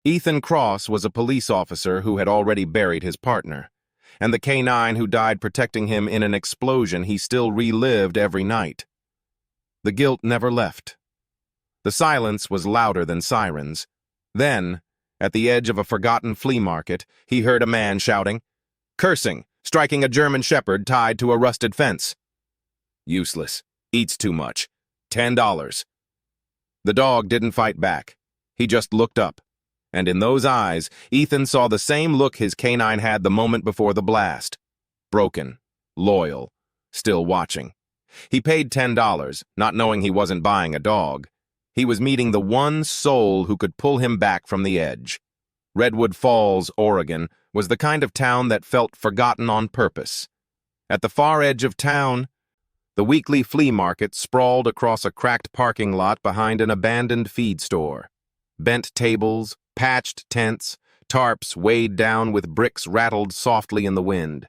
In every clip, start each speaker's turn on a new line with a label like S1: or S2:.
S1: Ethan Cross was a police officer who had already buried his partner, and the canine who died protecting him in an explosion he still relived every night. The guilt never left. The silence was louder than sirens. Then, at the edge of a forgotten flea market, he heard a man shouting, cursing, striking a German shepherd tied to a rusted fence. Useless. Eats too much. $10. The dog didn't fight back. He just looked up. And in those eyes, Ethan saw the same look his canine had the moment before the blast. Broken, loyal, still watching. He paid $10, not knowing he wasn't buying a dog. He was meeting the one soul who could pull him back from the edge. Redwood Falls, Oregon, was the kind of town that felt forgotten on purpose. At the far edge of town, the weekly flea market sprawled across a cracked parking lot behind an abandoned feed store. Bent tables, patched tents, tarps weighed down with bricks rattled softly in the wind.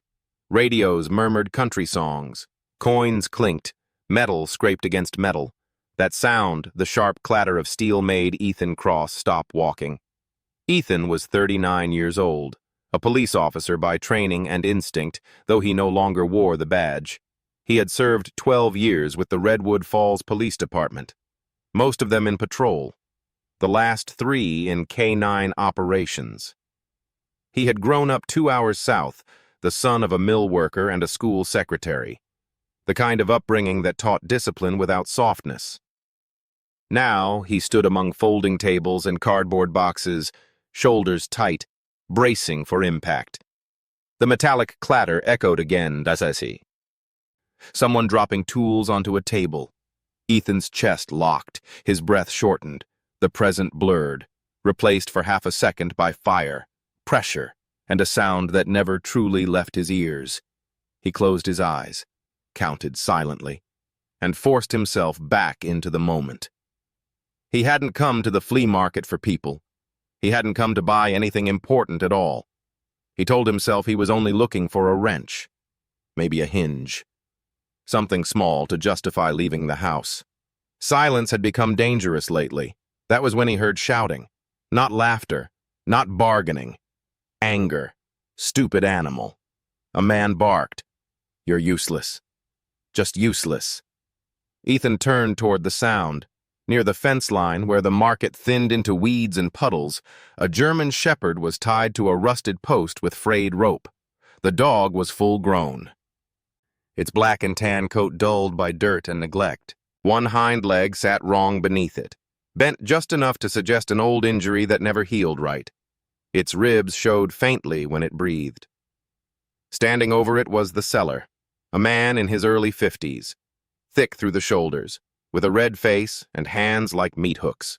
S1: Radios murmured country songs. Coins clinked, metal scraped against metal. That sound, the sharp clatter of steel, made Ethan Cross stop walking. Ethan was 39 years old, a police officer by training and instinct, though he no longer wore the badge. He had served 12 years with the Redwood Falls Police Department, most of them in patrol, the last 3 in K-9 operations. He had grown up 2 hours south, the son of a mill worker and a school secretary, the kind of upbringing that taught discipline without softness. Now he stood among folding tables and cardboard boxes, shoulders tight, bracing for impact. The metallic clatter echoed again, das es he. Someone dropping tools onto a table. Ethan's chest locked, his breath shortened, the present blurred, replaced for half a second by fire, pressure, and a sound that never truly left his ears. He closed his eyes, counted silently, and forced himself back into the moment. He hadn't come to the flea market for people. He hadn't come to buy anything important at all. He told himself he was only looking for a wrench, maybe a hinge. Something small to justify leaving the house. Silence had become dangerous lately. That was when he heard shouting. Not laughter, not bargaining. Anger. Stupid animal. A man barked. You're useless. Just useless. Ethan turned toward the sound. Near the fence line, where the market thinned into weeds and puddles, a German shepherd was tied to a rusted post with frayed rope. The dog was full grown. Its black and tan coat dulled by dirt and neglect. One hind leg sat wrong beneath it, bent just enough to suggest an old injury that never healed right. Its ribs showed faintly when it breathed. Standing over it was the seller, a man in his early 50s, thick through the shoulders, with a red face and hands like meat hooks.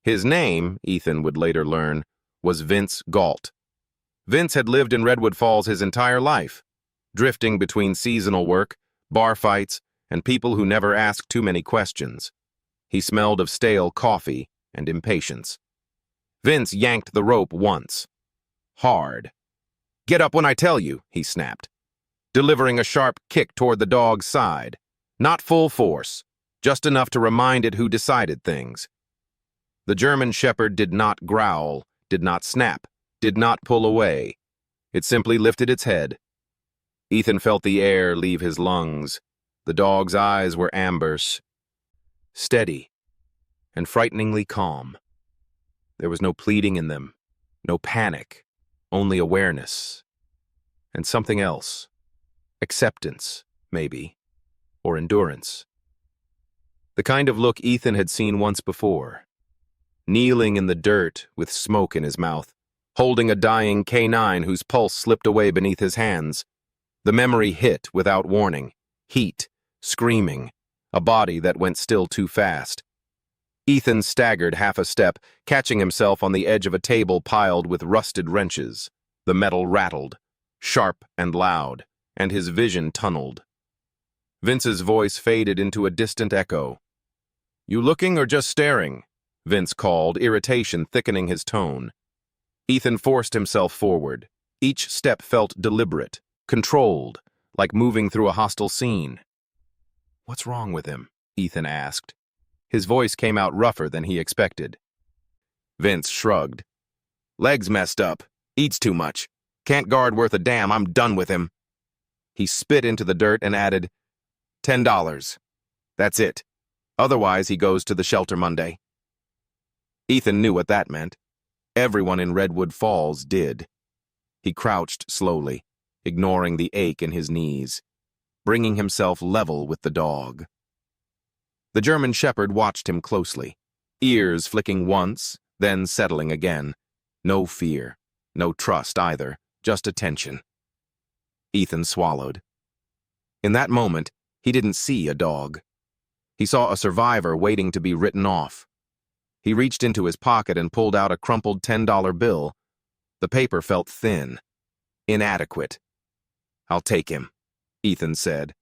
S1: His name, Ethan would later learn, was Vince Galt. Vince had lived in Redwood Falls his entire life, drifting between seasonal work, bar fights, and people who never asked too many questions. He smelled of stale coffee and impatience. Vince yanked the rope once. Hard. Get up when I tell you, he snapped, delivering a sharp kick toward the dog's side. Not full force, just enough to remind it who decided things. The German shepherd did not growl, did not snap, did not pull away. It simply lifted its head. Ethan felt the air leave his lungs. The dog's eyes were ambers, steady, and frighteningly calm. There was no pleading in them, no panic, only awareness. And something else. Acceptance, maybe, or endurance. The kind of look Ethan had seen once before. Kneeling in the dirt with smoke in his mouth, holding a dying canine whose pulse slipped away beneath his hands. The memory hit without warning. Heat, screaming, a body that went still too fast. Ethan staggered half a step, catching himself on the edge of a table piled with rusted wrenches. The metal rattled, sharp and loud, and his vision tunneled. Vince's voice faded into a distant echo. You looking or just staring? Vince called, irritation thickening his tone. Ethan forced himself forward. Each step felt deliberate, controlled, like moving through a hostile scene. What's wrong with him? Ethan asked. His voice came out rougher than he expected. Vince shrugged. Legs messed up. Eats too much. Can't guard worth a damn. I'm done with him. He spit into the dirt and added, $10. That's it. Otherwise, he goes to the shelter Monday. Ethan knew what that meant. Everyone in Redwood Falls did. He crouched slowly, ignoring the ache in his knees, bringing himself level with the dog. The German Shepherd watched him closely, ears flicking once, then settling again. No fear, no trust either, just attention. Ethan swallowed. In that moment, he didn't see a dog. He saw a survivor waiting to be written off. He reached into his pocket and pulled out a crumpled $10 bill. The paper felt thin, inadequate. "I'll take him," Ethan said.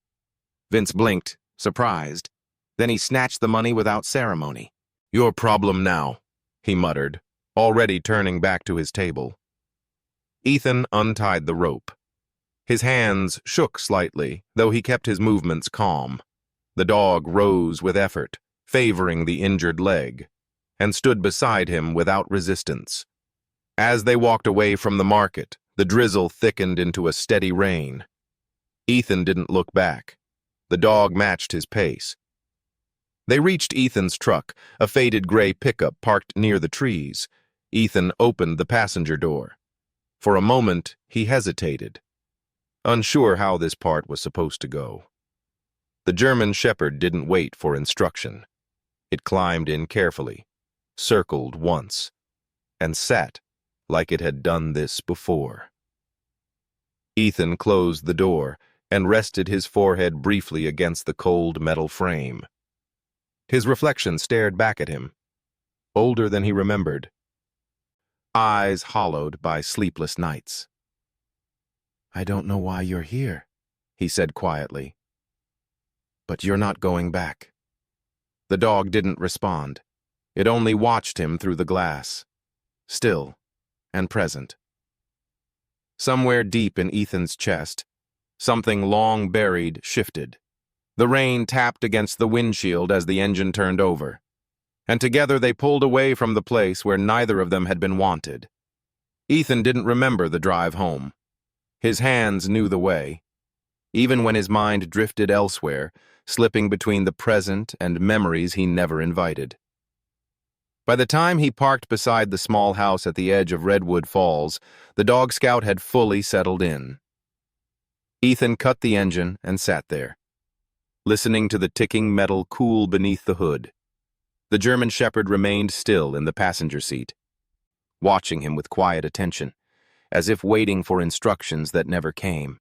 S1: Vince blinked, surprised. Then he snatched the money without ceremony. "Your problem now," he muttered, already turning back to his table. Ethan untied the rope. His hands shook slightly, though he kept his movements calm. The dog rose with effort, favoring the injured leg, and stood beside him without resistance. As they walked away from the market, the drizzle thickened into a steady rain. Ethan didn't look back. The dog matched his pace. They reached Ethan's truck, a faded gray pickup parked near the trees. Ethan opened the passenger door. For a moment, he hesitated, unsure how this part was supposed to go. The German Shepherd didn't wait for instruction. It climbed in carefully, circled once, and sat like it had done this before. Ethan closed the door and rested his forehead briefly against the cold metal frame. His reflection stared back at him, older than he remembered, eyes hollowed by sleepless nights. "I don't know why you're here," he said quietly. "But you're not going back." The dog didn't respond. It only watched him through the glass, still and present. Somewhere deep in Ethan's chest, something long buried shifted. The rain tapped against the windshield as the engine turned over, and together they pulled away from the place where neither of them had been wanted. Ethan didn't remember the drive home. His hands knew the way, even when his mind drifted elsewhere, slipping between the present and memories he never invited. By the time he parked beside the small house at the edge of Redwood Falls, the dog scout had fully settled in. Ethan cut the engine and sat there, listening to the ticking metal cool beneath the hood. The German Shepherd remained still in the passenger seat, watching him with quiet attention, as if waiting for instructions that never came.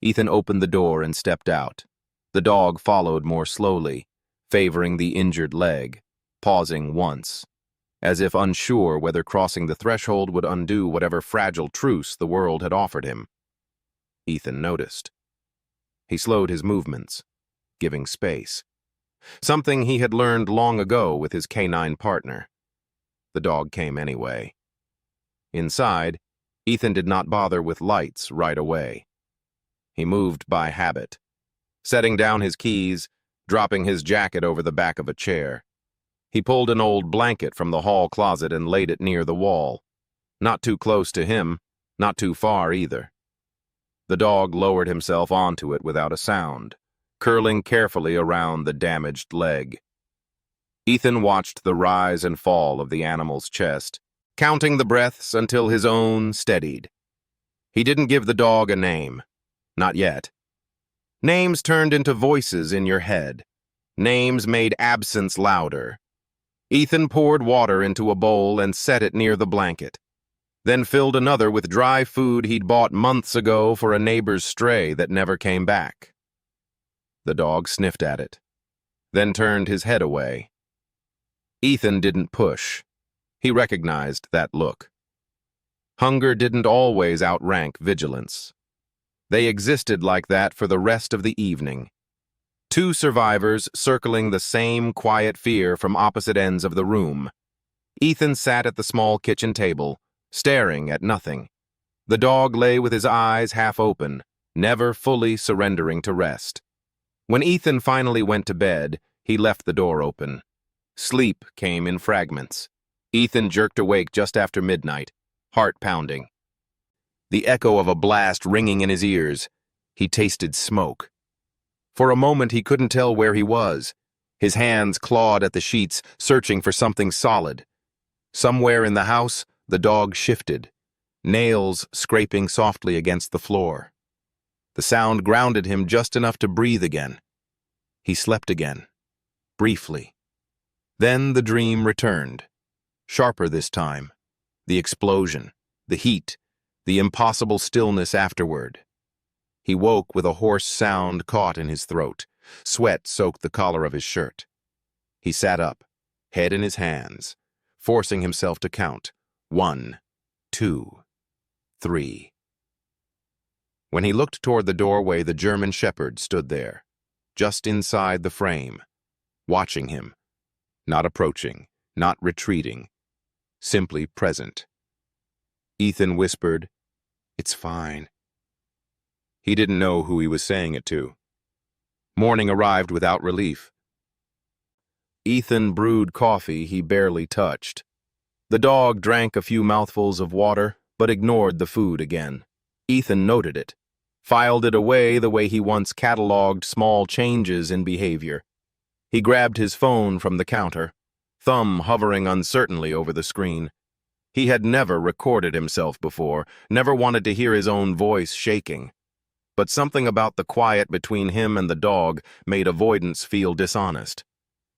S1: Ethan opened the door and stepped out. The dog followed more slowly, favoring the injured leg, pausing once, as if unsure whether crossing the threshold would undo whatever fragile truce the world had offered him. Ethan noticed. He slowed his movements, giving space, something he had learned long ago with his canine partner. The dog came anyway. Inside, Ethan did not bother with lights right away. He moved by habit, setting down his keys, dropping his jacket over the back of a chair. He pulled an old blanket from the hall closet and laid it near the wall. Not too close to him, not too far either. The dog lowered himself onto it without a sound, curling carefully around the damaged leg. Ethan watched the rise and fall of the animal's chest, counting the breaths until his own steadied. He didn't give the dog a name. Not yet. Names turned into voices in your head. Names made absence louder. Ethan poured water into a bowl and set it near the blanket, then filled another with dry food he'd bought months ago for a neighbor's stray that never came back. The dog sniffed at it, then turned his head away. Ethan didn't push. He recognized that look. Hunger didn't always outrank vigilance. They existed like that for the rest of the evening. Two survivors circling the same quiet fear from opposite ends of the room. Ethan sat at the small kitchen table, staring at nothing. The dog lay with his eyes half open, never fully surrendering to rest. When Ethan finally went to bed, he left the door open. Sleep came in fragments. Ethan jerked awake just after midnight, heart pounding. The echo of a blast ringing in his ears. He tasted smoke. For a moment he couldn't tell where he was. His hands clawed at the sheets, searching for something solid. Somewhere in the house, the dog shifted, nails scraping softly against the floor. The sound grounded him just enough to breathe again. He slept again, briefly. Then the dream returned, sharper this time. The explosion, the heat, the impossible stillness afterward. He woke with a hoarse sound caught in his throat. Sweat soaked the collar of his shirt. He sat up, head in his hands, forcing himself to count. 1, 2, 3. When he looked toward the doorway, the German Shepherd stood there, just inside the frame, watching him, not approaching, not retreating, simply present. Ethan whispered, "It's fine." He didn't know who he was saying it to. Morning arrived without relief. Ethan brewed coffee he barely touched. The dog drank a few mouthfuls of water, but ignored the food again. Ethan noted it, filed it away the way he once cataloged small changes in behavior. He grabbed his phone from the counter, thumb hovering uncertainly over the screen. He had never recorded himself before, never wanted to hear his own voice shaking. But something about the quiet between him and the dog made avoidance feel dishonest.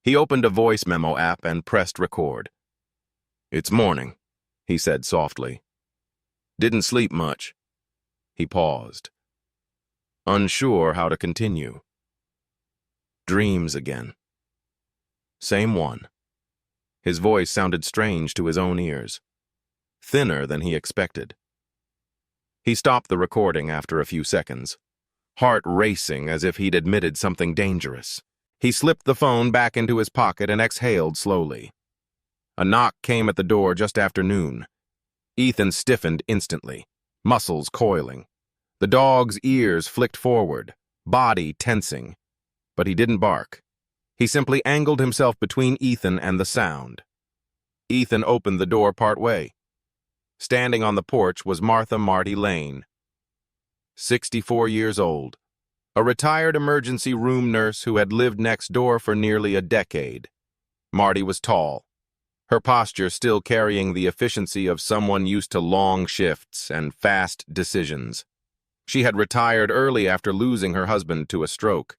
S1: He opened a voice memo app and pressed record. "It's morning," he said softly. "Didn't sleep much." He paused, unsure how to continue. Dreams again. Same one. His voice sounded strange to his own ears, thinner than he expected. He stopped the recording after a few seconds, heart racing as if he'd admitted something dangerous. He slipped the phone back into his pocket and exhaled slowly. A knock came at the door just after noon. Ethan stiffened instantly, muscles coiling. The dog's ears flicked forward, body tensing. But he didn't bark. He simply angled himself between Ethan and the sound. Ethan opened the door partway. Standing on the porch was Martha Marty Lane, 64 years old, a retired emergency room nurse who had lived next door for nearly a decade. Marty was tall, her posture still carrying the efficiency of someone used to long shifts and fast decisions. She had retired early after losing her husband to a stroke,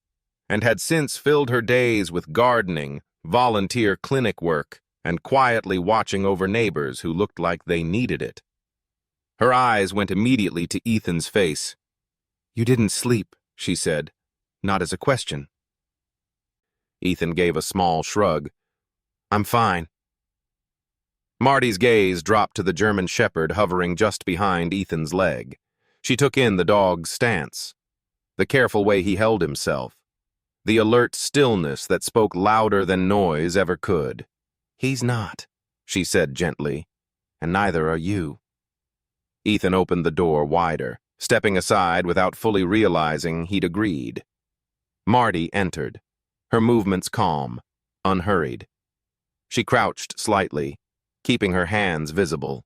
S1: and had since filled her days with gardening, volunteer clinic work, and quietly watching over neighbors who looked like they needed it. Her eyes went immediately to Ethan's face. "You didn't sleep," she said, not as a question. Ethan gave a small shrug. "I'm fine." Marty's gaze dropped to the German Shepherd hovering just behind Ethan's leg. She took in the dog's stance, the careful way he held himself, the alert stillness that spoke louder than noise ever could. "He's not," she said gently, "and neither are you." Ethan opened the door wider, stepping aside without fully realizing he'd agreed. Marty entered, her movements calm, unhurried. She crouched slightly, keeping her hands visible,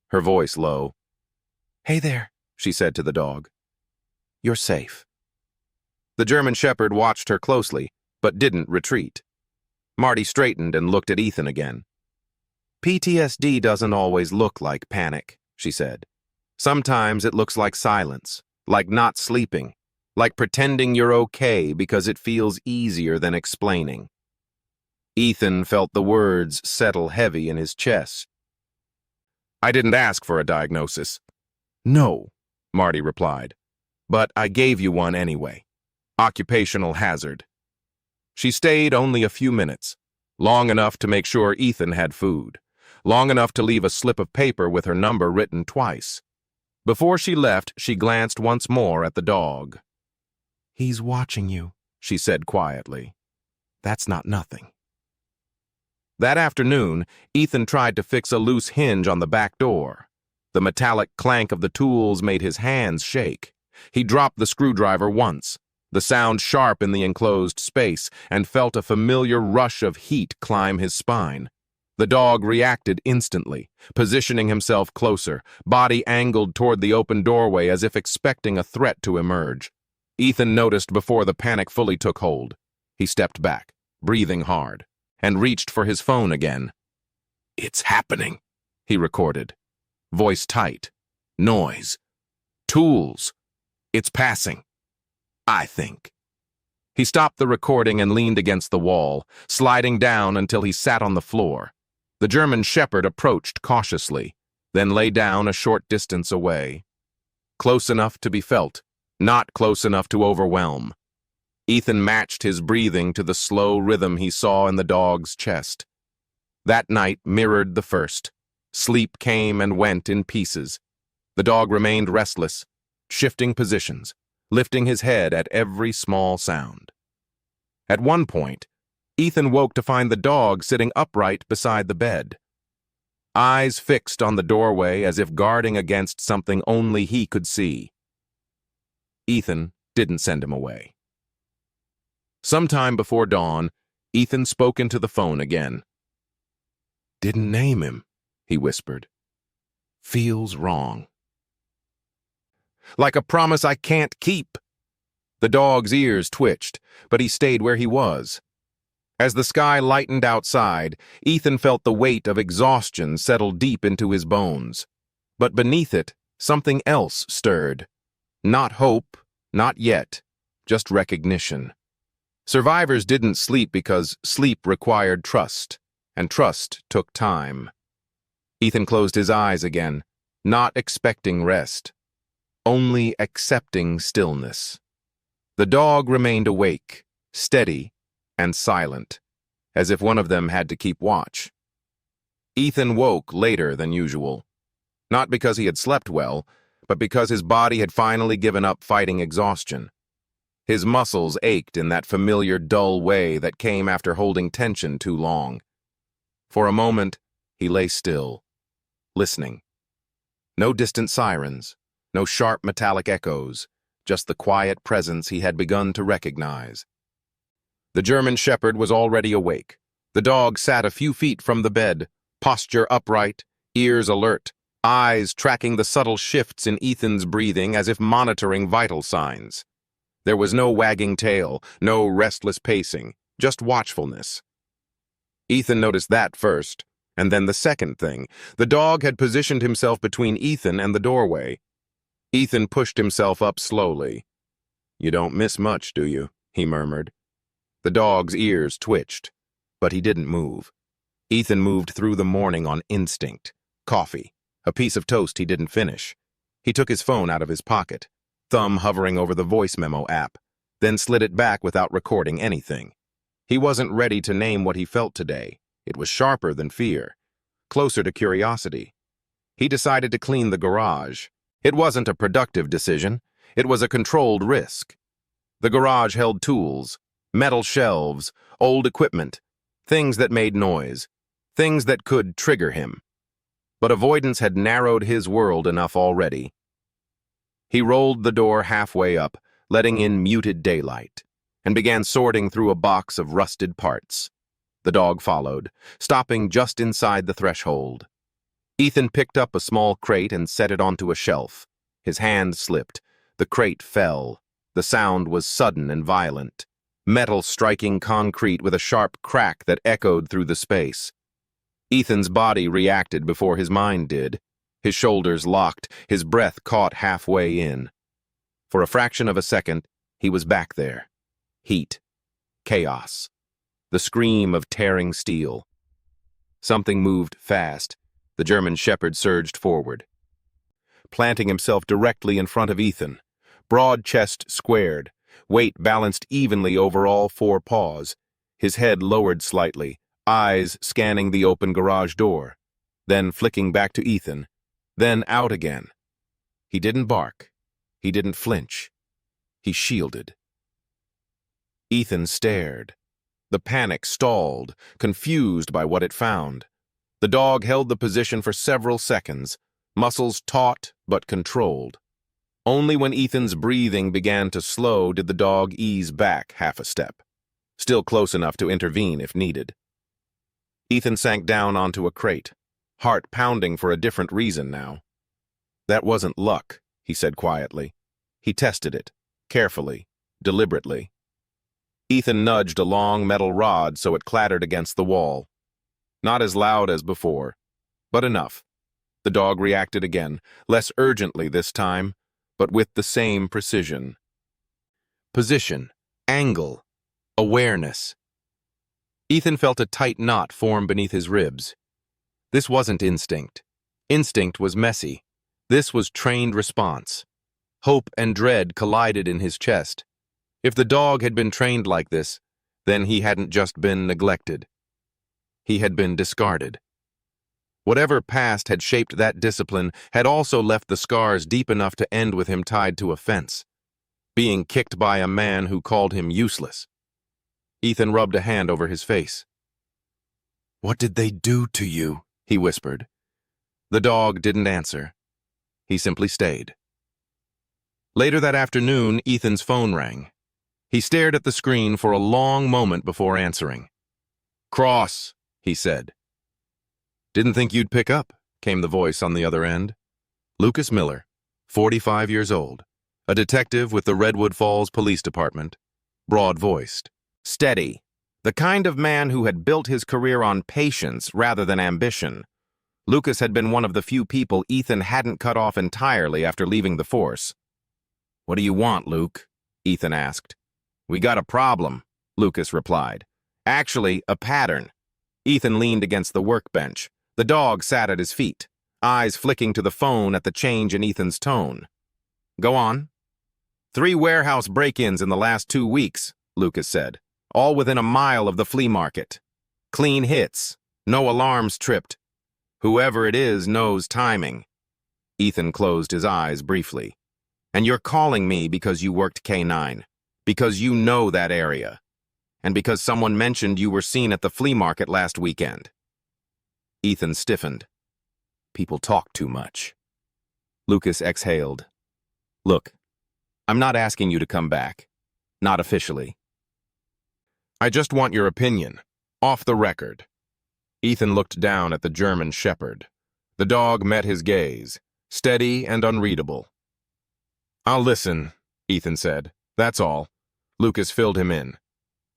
S1: her voice low. "Hey there," she said to the dog. "You're safe." The German Shepherd watched her closely, but didn't retreat. Marty straightened and looked at Ethan again. "PTSD doesn't always look like panic," she said. "Sometimes it looks like silence, like not sleeping, like pretending you're okay because it feels easier than explaining." Ethan felt the words settle heavy in his chest. "I didn't ask for a diagnosis." "No," Marty replied, "but I gave you one anyway. Occupational hazard." She stayed only a few minutes, long enough to make sure Ethan had food, long enough to leave a slip of paper with her number written twice. Before she left, she glanced once more at the dog. "He's watching you," she said quietly. "That's not nothing." That afternoon, Ethan tried to fix a loose hinge on the back door. The metallic clank of the tools made his hands shake. He dropped the screwdriver once, the sound sharp in the enclosed space, and felt a familiar rush of heat climb his spine. The dog reacted instantly, positioning himself closer, body angled toward the open doorway as if expecting a threat to emerge. Ethan noticed before the panic fully took hold. He stepped back, breathing hard, and reached for his phone again. "It's happening," he recorded. Voice tight. Noise. Tools. "It's passing. I think." He stopped the recording and leaned against the wall, sliding down until he sat on the floor. The German Shepherd approached cautiously, then lay down a short distance away. Close enough to be felt, not close enough to overwhelm. Ethan matched his breathing to the slow rhythm he saw in the dog's chest. That night mirrored the first. Sleep came and went in pieces. The dog remained restless, shifting positions, lifting his head at every small sound. At one point, Ethan woke to find the dog sitting upright beside the bed. Eyes fixed on the doorway as if guarding against something only he could see. Ethan didn't send him away. Sometime before dawn, Ethan spoke into the phone again. "Didn't name him," he whispered. "Feels wrong. Like a promise I can't keep." The dog's ears twitched, but he stayed where he was. As the sky lightened outside, Ethan felt the weight of exhaustion settle deep into his bones. But beneath it, something else stirred. Not hope, not yet, just recognition. Survivors didn't sleep because sleep required trust, and trust took time. Ethan closed his eyes again, not expecting rest, only accepting stillness. The dog remained awake, steady, and silent, as if one of them had to keep watch. Ethan woke later than usual, not because he had slept well, but because his body had finally given up fighting exhaustion. His muscles ached in that familiar dull way that came after holding tension too long. For a moment, he lay still, listening. No distant sirens, no sharp metallic echoes, just the quiet presence he had begun to recognize. The German Shepherd was already awake. The dog sat a few feet from the bed, posture upright, ears alert, eyes tracking the subtle shifts in Ethan's breathing as if monitoring vital signs. There was no wagging tail, no restless pacing, just watchfulness. Ethan noticed that first, and then the second thing. The dog had positioned himself between Ethan and the doorway. Ethan pushed himself up slowly. "You don't miss much, do you?" he murmured. The dog's ears twitched, but he didn't move. Ethan moved through the morning on instinct. Coffee, a piece of toast he didn't finish. He took his phone out of his pocket, thumb hovering over the voice memo app, then slid it back without recording anything. He wasn't ready to name what he felt today. It was sharper than fear, closer to curiosity. He decided to clean the garage. It wasn't a productive decision. It was a controlled risk. The garage held tools, metal shelves, old equipment, things that made noise, things that could trigger him. But avoidance had narrowed his world enough already. He rolled the door halfway up, letting in muted daylight, and began sorting through a box of rusted parts. The dog followed, stopping just inside the threshold. Ethan picked up a small crate and set it onto a shelf. His hand slipped. The crate fell. The sound was sudden and violent, metal striking concrete with a sharp crack that echoed through the space. Ethan's body reacted before his mind did. His shoulders locked, his breath caught halfway in. For a fraction of a second, he was back there. Heat. Chaos. The scream of tearing steel. Something moved fast. The German Shepherd surged forward, planting himself directly in front of Ethan. Broad chest squared, weight balanced evenly over all four paws, his head lowered slightly, eyes scanning the open garage door, then flicking back to Ethan, then out again. He didn't bark. He didn't flinch. He shielded. Ethan stared. The panic stalled, confused by what it found. The dog held the position for several seconds, muscles taut but controlled. Only when Ethan's breathing began to slow did the dog ease back half a step, still close enough to intervene if needed. Ethan sank down onto a crate, heart pounding for a different reason now. That wasn't luck, he said quietly. He tested it, carefully, deliberately. Ethan nudged a long metal rod so it clattered against the wall. Not as loud as before, but enough. The dog reacted again, less urgently this time, but with the same precision. Position, angle, awareness. Ethan felt a tight knot form beneath his ribs. This wasn't instinct. Instinct was messy. This was trained response. Hope and dread collided in his chest. If the dog had been trained like this, then he hadn't just been neglected. He had been discarded. Whatever past had shaped that discipline had also left the scars deep enough to end with him tied to a fence, being kicked by a man who called him useless. Ethan rubbed a hand over his face. "What did they do to you?" he whispered. The dog didn't answer. He simply stayed. Later that afternoon, Ethan's phone rang. He stared at the screen for a long moment before answering. "Cross," he said. "Didn't think you'd pick up," came the voice on the other end. Lucas Miller, 45 years old, a detective with the Redwood Falls Police Department, broad-voiced, steady, the kind of man who had built his career on patience rather than ambition. Lucas had been one of the few people Ethan hadn't cut off entirely after leaving the force. "What do you want, Luke?" Ethan asked. "We got a problem," Lucas replied. "Actually, a pattern." Ethan leaned against the workbench. The dog sat at his feet, eyes flicking to the phone at the change in Ethan's tone. "Go on." 3 warehouse break-ins in the last 2 weeks, Lucas said, all within a mile of the flea market. Clean hits, no alarms tripped. Whoever it is knows timing. Ethan closed his eyes briefly. "And you're calling me because you worked K9, because you know that area, and because someone mentioned you were seen at the flea market last weekend." Ethan stiffened. People talk too much. Lucas exhaled. "Look, I'm not asking you to come back. Not officially. I just want your opinion, off the record." Ethan looked down at the German shepherd. The dog met his gaze, steady and unreadable. "I'll listen," Ethan said. "That's all." Lucas filled him in.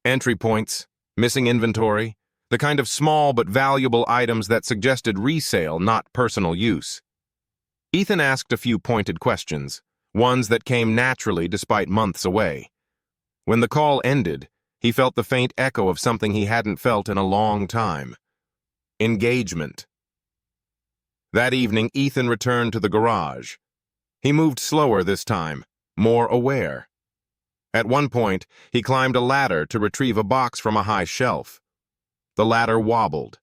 S1: Entry points, missing inventory, the kind of small but valuable items that suggested resale, not personal use. Ethan asked a few pointed questions, ones that came naturally despite months away. When the call ended, he felt the faint echo of something he hadn't felt in a long time. Engagement. That evening, Ethan returned to the garage. He moved slower this time, more aware. At one point, he climbed a ladder to retrieve a box from a high shelf. The ladder wobbled.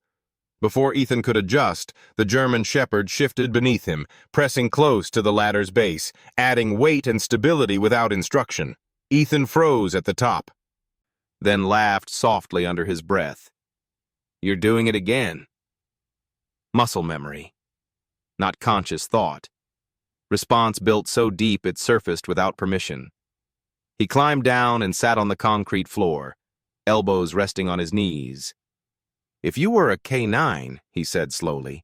S1: Before Ethan could adjust, the German shepherd shifted beneath him, pressing close to the ladder's base, adding weight and stability without instruction. Ethan froze at the top, then laughed softly under his breath. "You're doing it again." Muscle memory, not conscious thought. Response built so deep it surfaced without permission. He climbed down and sat on the concrete floor, elbows resting on his knees. "If you were a K9, he said slowly,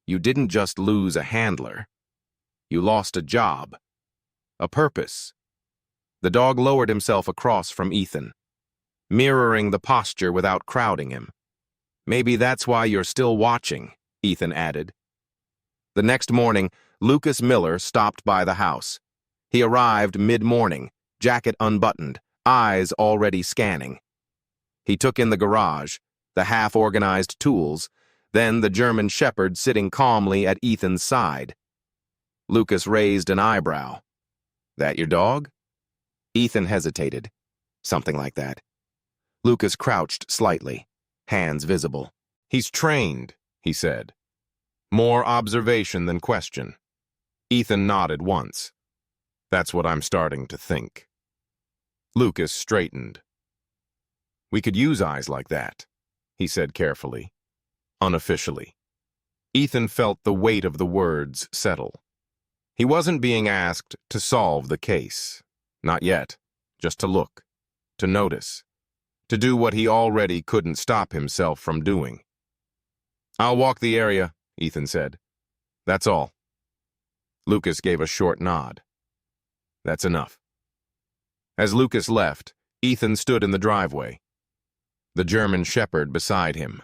S1: you didn't just lose a handler. You lost a job, a purpose." The dog lowered himself across from Ethan, mirroring the posture without crowding him. "Maybe that's why you're still watching," Ethan added. The next morning, Lucas Miller stopped by the house. He arrived mid-morning, jacket unbuttoned, eyes already scanning. He took in the garage, the half-organized tools, then the German shepherd sitting calmly at Ethan's side. Lucas raised an eyebrow. "That your dog?" Ethan hesitated. "Something like that." Lucas crouched slightly, hands visible. "He's trained," he said. More observation than question. Ethan nodded once. "That's what I'm starting to think." Lucas straightened. "We could use eyes like that," he said carefully, unofficially. Ethan felt the weight of the words settle. He wasn't being asked to solve the case. Not yet. Just to look, to notice, to do what he already couldn't stop himself from doing. "I'll walk the area," Ethan said. "That's all." Lucas gave a short nod. "That's enough." As Lucas left, Ethan stood in the driveway, the German Shepherd beside him.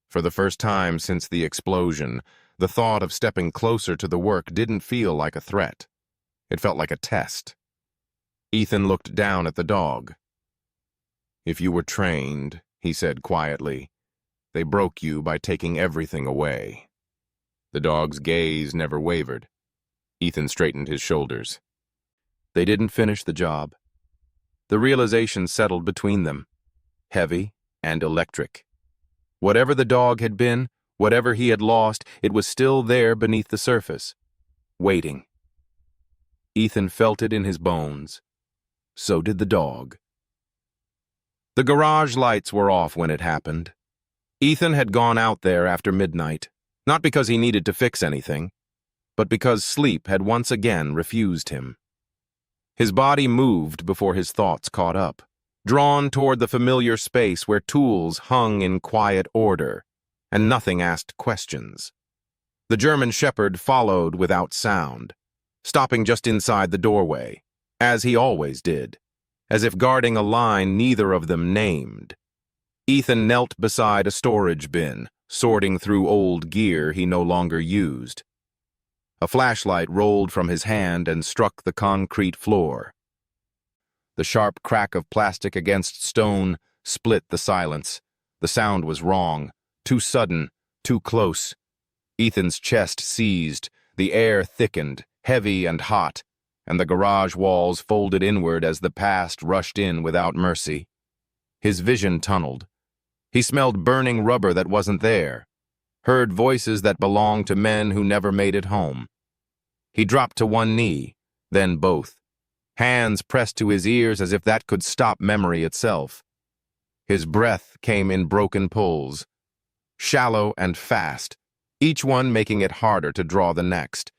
S1: For the first time since the explosion, the thought of stepping closer to the work didn't feel like a threat. It felt like a test. Ethan looked down at the dog. "If you were trained," he said quietly, "they broke you by taking everything away." The dog's gaze never wavered. Ethan straightened his shoulders. They didn't finish the job. The realization settled between them, heavy and electric. Whatever the dog had been, whatever he had lost, it was still there beneath the surface, waiting. Ethan felt it in his bones. So did the dog. The garage lights were off when it happened. Ethan had gone out there after midnight, not because he needed to fix anything, but because sleep had once again refused him. His body moved before his thoughts caught up, drawn toward the familiar space where tools hung in quiet order, and nothing asked questions. The German Shepherd followed without sound, stopping just inside the doorway, as he always did, as if guarding a line neither of them named. Ethan knelt beside a storage bin, sorting through old gear he no longer used. A flashlight rolled from his hand and struck the concrete floor. The sharp crack of plastic against stone split the silence. The sound was wrong, too sudden, too close. Ethan's chest seized, the air thickened, heavy and hot, and the garage walls folded inward as the past rushed in without mercy. His vision tunneled. He smelled burning rubber that wasn't there, heard voices that belonged to men who never made it home. He dropped to one knee, then both, hands pressed to his ears as if that could stop memory itself. His breath came in broken pulls, shallow and fast, each one making it harder to draw the next.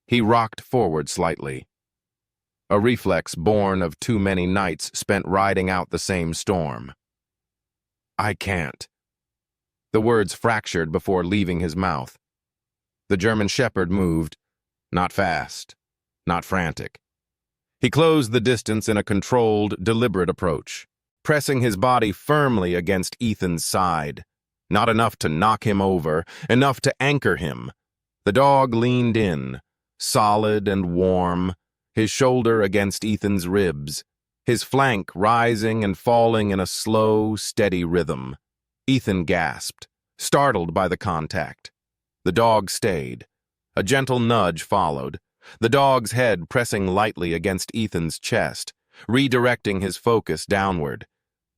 S1: He rocked forward slightly, a reflex born of too many nights spent riding out the same storm. "I can't." The words fractured before leaving his mouth. The German Shepherd moved, not fast, not frantic. He closed the distance in a controlled, deliberate approach, pressing his body firmly against Ethan's side. Not enough to knock him over, enough to anchor him. The dog leaned in, solid and warm, his shoulder against Ethan's ribs, his flank rising and falling in a slow, steady rhythm. Ethan gasped, startled by the contact. The dog stayed. A gentle nudge followed, the dog's head pressing lightly against Ethan's chest, redirecting his focus downward.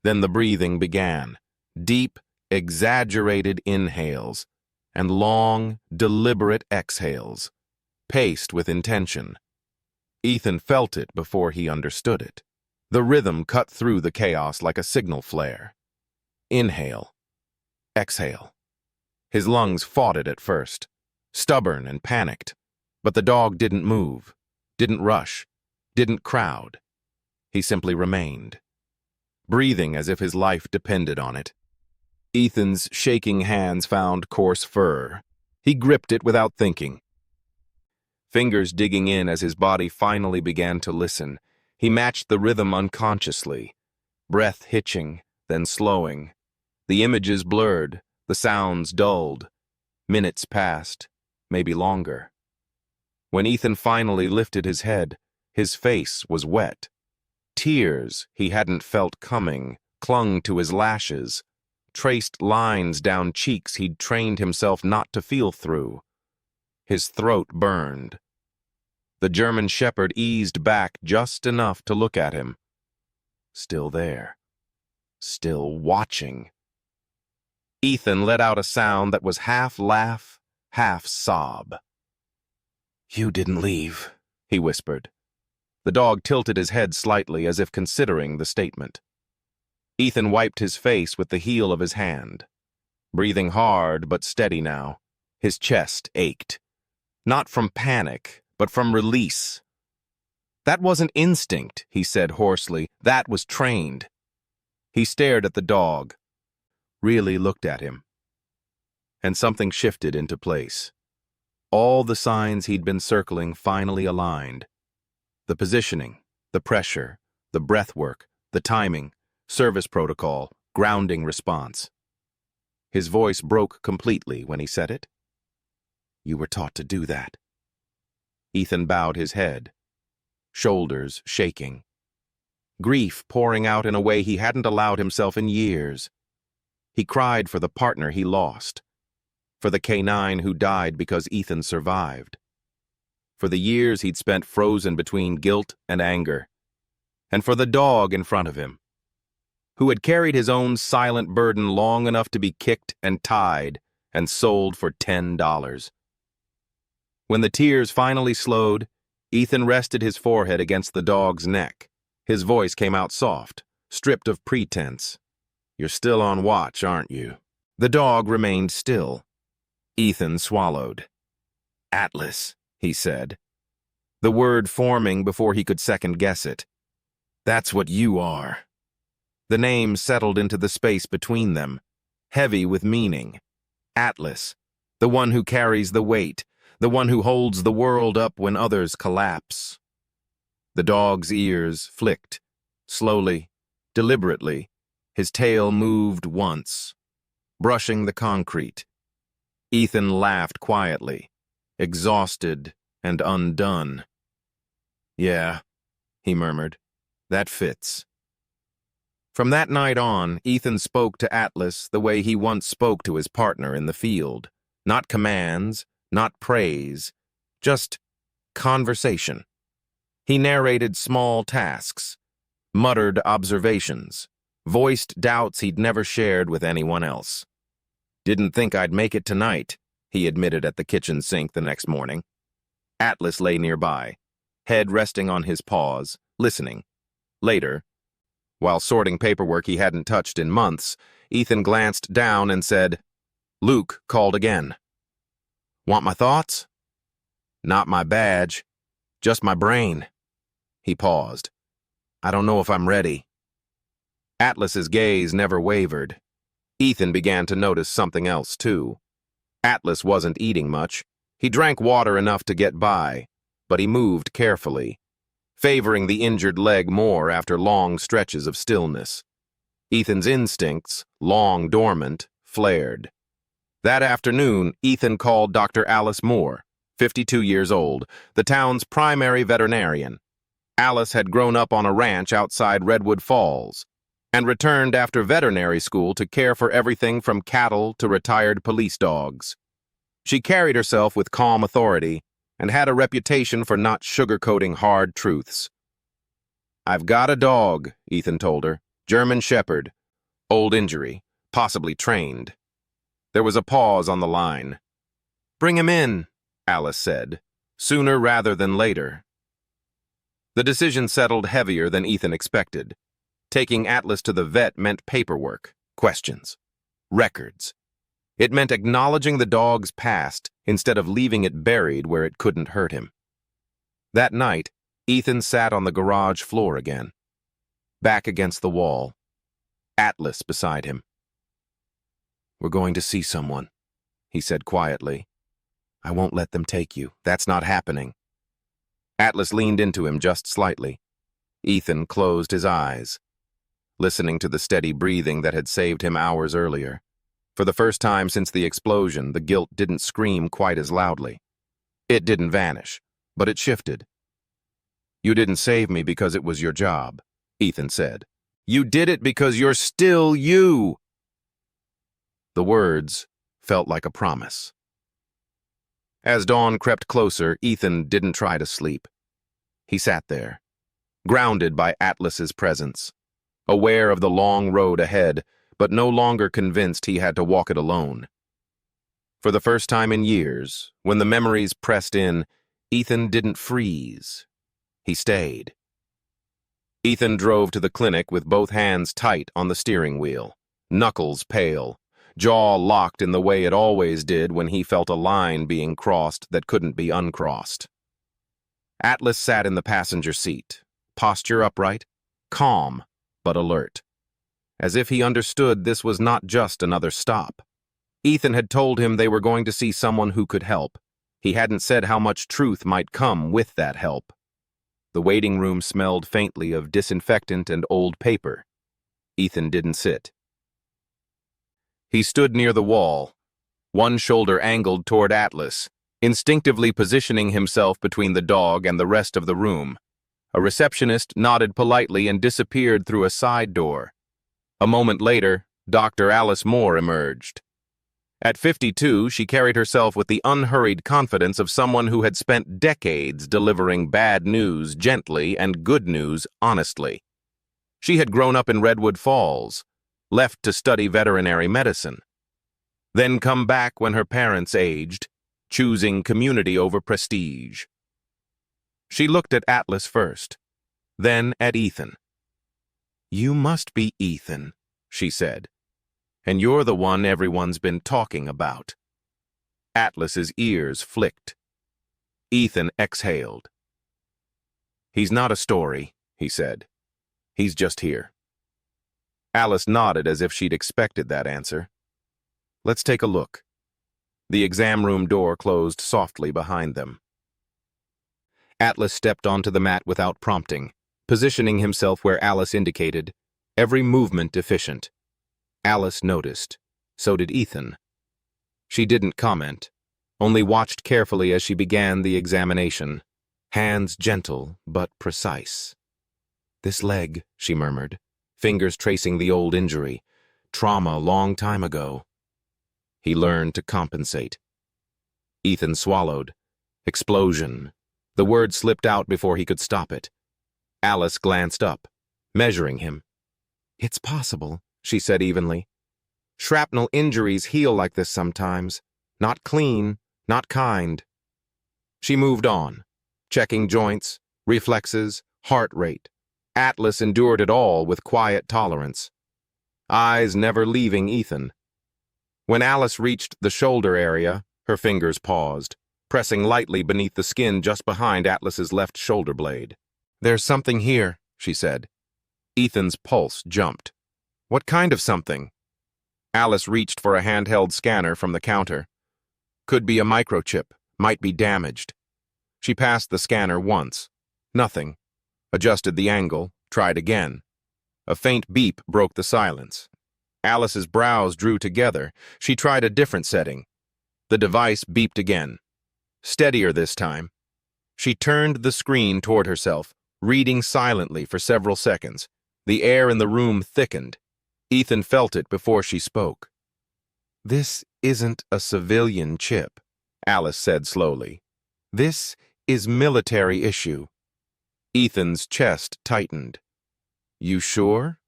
S1: Then the breathing began, deep, exaggerated inhales, and long, deliberate exhales, paced with intention. Ethan felt it before he understood it. The rhythm cut through the chaos like a signal flare. Inhale. Exhale. His lungs fought it at first, stubborn and panicked, but the dog didn't move, didn't rush, didn't crowd. He simply remained, breathing as if his life depended on it. Ethan's shaking hands found coarse fur. He gripped it without thinking, fingers digging in as his body finally began to listen. He matched the rhythm unconsciously, breath hitching, then slowing. The images blurred, the sounds dulled. Minutes passed, maybe longer. When Ethan finally lifted his head, his face was wet. Tears he hadn't felt coming clung to his lashes, traced lines down cheeks he'd trained himself not to feel through. His throat burned. The German Shepherd eased back just enough to look at him. Still there. Still watching. Ethan let out a sound that was half laugh, half sob. "You didn't leave," he whispered. The dog tilted his head slightly as if considering the statement. Ethan wiped his face with the heel of his hand. Breathing hard but steady now, his chest ached. Not from panic, but from release. "That wasn't instinct," he said hoarsely. "That was trained." He stared at the dog, really looked at him. and something shifted into place. All the signs he'd been circling finally aligned. The positioning, the pressure, the breath work, the timing, service protocol, grounding response. His voice broke completely when he said it. "You were taught to do that." Ethan bowed his head, shoulders shaking. Grief pouring out in a way he hadn't allowed himself in years. He cried for the partner he lost, for the canine who died because Ethan survived, for the years he'd spent frozen between guilt and anger, and for the dog in front of him, who had carried his own silent burden long enough to be kicked and tied and sold for $10. When the tears finally slowed, Ethan rested his forehead against the dog's neck. His voice came out soft, stripped of pretense. "You're still on watch, aren't you?" The dog remained still. Ethan swallowed. "Atlas," he said, the word forming before he could second-guess it. "That's what you are." The name settled into the space between them, heavy with meaning. Atlas, the one who carries the weight, the one who holds the world up when others collapse. The dog's ears flicked, slowly, deliberately. His tail moved once, brushing the concrete. Ethan laughed quietly, exhausted and undone. "Yeah," he murmured, "that fits." From that night on, Ethan spoke to Atlas the way he once spoke to his partner in the field. Not commands, not praise, just conversation. He narrated small tasks, muttered observations, voiced doubts he'd never shared with anyone else. "Didn't think I'd make it tonight," he admitted at the kitchen sink the next morning. Atlas lay nearby, head resting on his paws, listening. Later, while sorting paperwork he hadn't touched in months, Ethan glanced down and said, "Luke called again." "Want my thoughts?" "Not my badge, just my brain." He paused. "I don't know if I'm ready." Atlas's gaze never wavered. Ethan began to notice something else, too. Atlas wasn't eating much. He drank water enough to get by, but he moved carefully, favoring the injured leg more after long stretches of stillness. Ethan's instincts, long dormant, flared. That afternoon, Ethan called Dr. Alice Moore, 52 years old, the town's primary veterinarian. Alice had grown up on a ranch outside Redwood Falls and returned after veterinary school to care for everything from cattle to retired police dogs. She carried herself with calm authority and had a reputation for not sugarcoating hard truths. "I've got a dog," Ethan told her. "German Shepherd. Old injury, possibly trained." There was a pause on the line. "Bring him in," Alice said, sooner rather than later. The decision settled heavier than Ethan expected. Taking Atlas to the vet meant paperwork, questions, records. It meant acknowledging the dog's past instead of leaving it buried where it couldn't hurt him. That night, Ethan sat on the garage floor again, back against the wall, Atlas beside him. "We're going to see someone," he said quietly. "I won't let them take you. That's not happening." Atlas leaned into him just slightly. Ethan closed his eyes, listening to the steady breathing that had saved him hours earlier. For the first time since the explosion, the guilt didn't scream quite as loudly. It didn't vanish, but it shifted. "You didn't save me because it was your job," Ethan said. "You did it because you're still you." The words felt like a promise. As dawn crept closer, Ethan didn't try to sleep. He sat there, grounded by Atlas's presence, aware of the long road ahead, but no longer convinced he had to walk it alone. For the first time in years, when the memories pressed in, Ethan didn't freeze. He stayed. Ethan drove to the clinic with both hands tight on the steering wheel, knuckles pale, jaw locked in the way it always did when he felt a line being crossed that couldn't be uncrossed. Atlas sat in the passenger seat, posture upright, calm but alert, as if he understood this was not just another stop. Ethan had told him they were going to see someone who could help. He hadn't said how much truth might come with that help. The waiting room smelled faintly of disinfectant and old paper. Ethan didn't sit. He stood near the wall, one shoulder angled toward Atlas, instinctively positioning himself between the dog and the rest of the room. A receptionist nodded politely and disappeared through a side door. A moment later, Dr. Alice Moore emerged. At 52, she carried herself with the unhurried confidence of someone who had spent decades delivering bad news gently and good news honestly. She had grown up in Redwood Falls, left to study veterinary medicine, then come back when her parents aged, choosing community over prestige. She looked at Atlas first, then at Ethan. "You must be Ethan," she said. "And you're the one everyone's been talking about." Atlas's ears flicked. Ethan exhaled. "He's not a story," he said. "He's just here." Alice nodded as if she'd expected that answer. "Let's take a look." The exam room door closed softly behind them. Atlas stepped onto the mat without prompting, positioning himself where Alice indicated, every movement efficient. Alice noticed. So did Ethan. She didn't comment, only watched carefully as she began the examination, hands gentle but precise. "This leg," she murmured, fingers tracing the old injury. "Trauma long time ago." He learned to compensate. Ethan swallowed. Explosion. The word slipped out before he could stop it. Alice glanced up, measuring him. "It's possible," she said evenly. "Shrapnel injuries heal like this sometimes. Not clean, not kind." She moved on, checking joints, reflexes, heart rate. Atlas endured it all with quiet tolerance, eyes never leaving Ethan. When Alice reached the shoulder area, her fingers paused, pressing lightly beneath the skin just behind Atlas's left shoulder blade. "There's something here," she said. Ethan's pulse jumped. "What kind of something?" Alice reached for a handheld scanner from the counter. "Could be a microchip, might be damaged." She passed the scanner once. Nothing. Adjusted the angle, tried again. A faint beep broke the silence. Alice's brows drew together. She tried a different setting. The device beeped again. Steadier this time. She turned the screen toward herself, reading silently for several seconds. The air in the room thickened. Ethan felt it before she spoke. "This isn't a civilian chip," Alice said slowly. "This is military issue." Ethan's chest tightened. "You sure?"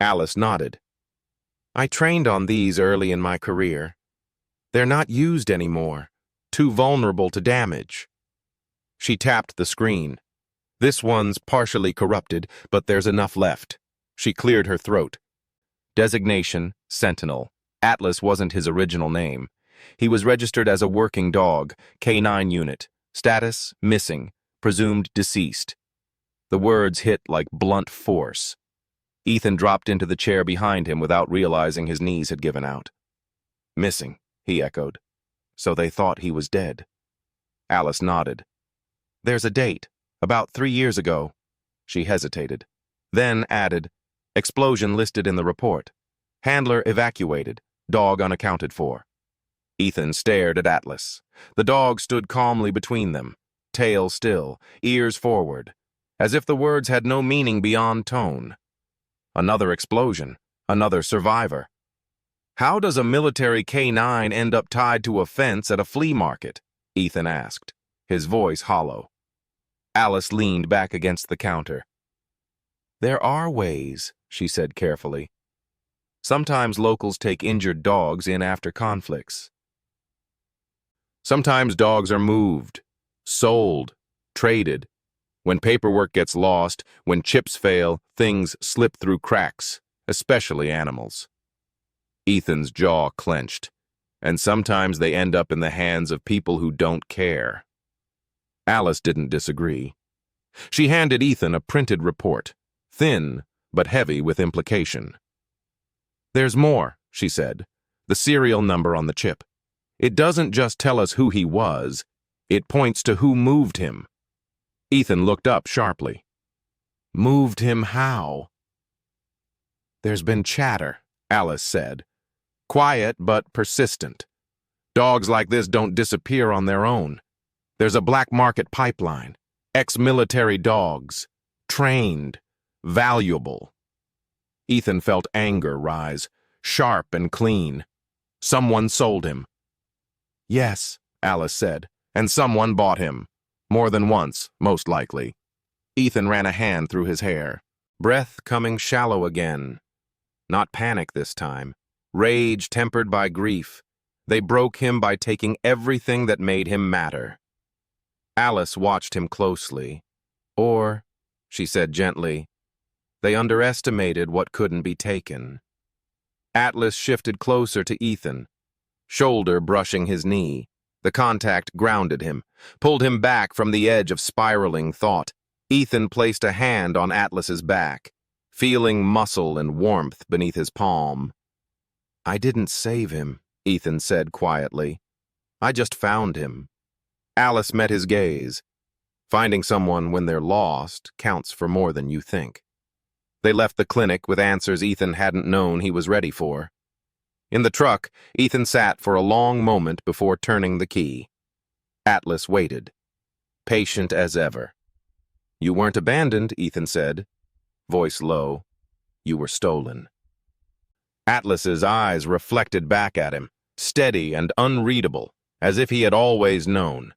S1: Alice nodded. "I trained on these early in my career. They're not used anymore, too vulnerable to damage." She tapped the screen. "This one's partially corrupted, but there's enough left." She cleared her throat. Designation, Sentinel. Atlas wasn't his original name. He was registered as a working dog, K9 unit. Status, missing, presumed deceased. The words hit like blunt force. Ethan dropped into the chair behind him without realizing his knees had given out. "Missing," he echoed. "So they thought he was dead." Alice nodded. "There's a date, about 3 years ago." She hesitated, then added, "Explosion listed in the report. Handler evacuated, dog unaccounted for." Ethan stared at Atlas. The dog stood calmly between them, tail still, ears forward, as if the words had no meaning beyond tone. Another explosion, another survivor. "How does a military K9 end up tied to a fence at a flea market?" Ethan asked, his voice hollow. Alice leaned back against the counter. "There are ways," she said carefully. "Sometimes locals take injured dogs in after conflicts. Sometimes dogs are moved, sold, traded. When paperwork gets lost, when chips fail, things slip through cracks, especially animals." Ethan's jaw clenched, and sometimes they end up in the hands of people who don't care. Alice didn't disagree. She handed Ethan a printed report, thin but heavy with implication. "There's more," she said. The serial number on the chip. It doesn't just tell us who he was, it points to who moved him. Ethan looked up sharply. Moved him how? There's been chatter, Alice said. Quiet but persistent. Dogs like this don't disappear on their own. There's a black market pipeline. Ex-military dogs. Trained. Valuable. Ethan felt anger rise, sharp and clean. Someone sold him. Yes, Alice said, and someone bought him. More than once, most likely. Ethan ran a hand through his hair. Breath coming shallow again. Not panic this time. Rage tempered by grief. They broke him by taking everything that made him matter. Alice watched him closely. Or, she said gently, they underestimated what couldn't be taken. Atlas shifted closer to Ethan, shoulder brushing his knee. The contact grounded him, pulled him back from the edge of spiraling thought. Ethan placed a hand on Atlas's back, feeling muscle and warmth beneath his palm. I didn't save him, Ethan said quietly. I just found him. Alice met his gaze. Finding someone when they're lost counts for more than you think. They left the clinic with answers Ethan hadn't known he was ready for. In the truck, Ethan sat for a long moment before turning the key. Atlas waited, patient as ever. You weren't abandoned, Ethan said, voice low. You were stolen. Atlas's eyes reflected back at him, steady and unreadable, as if he had always known.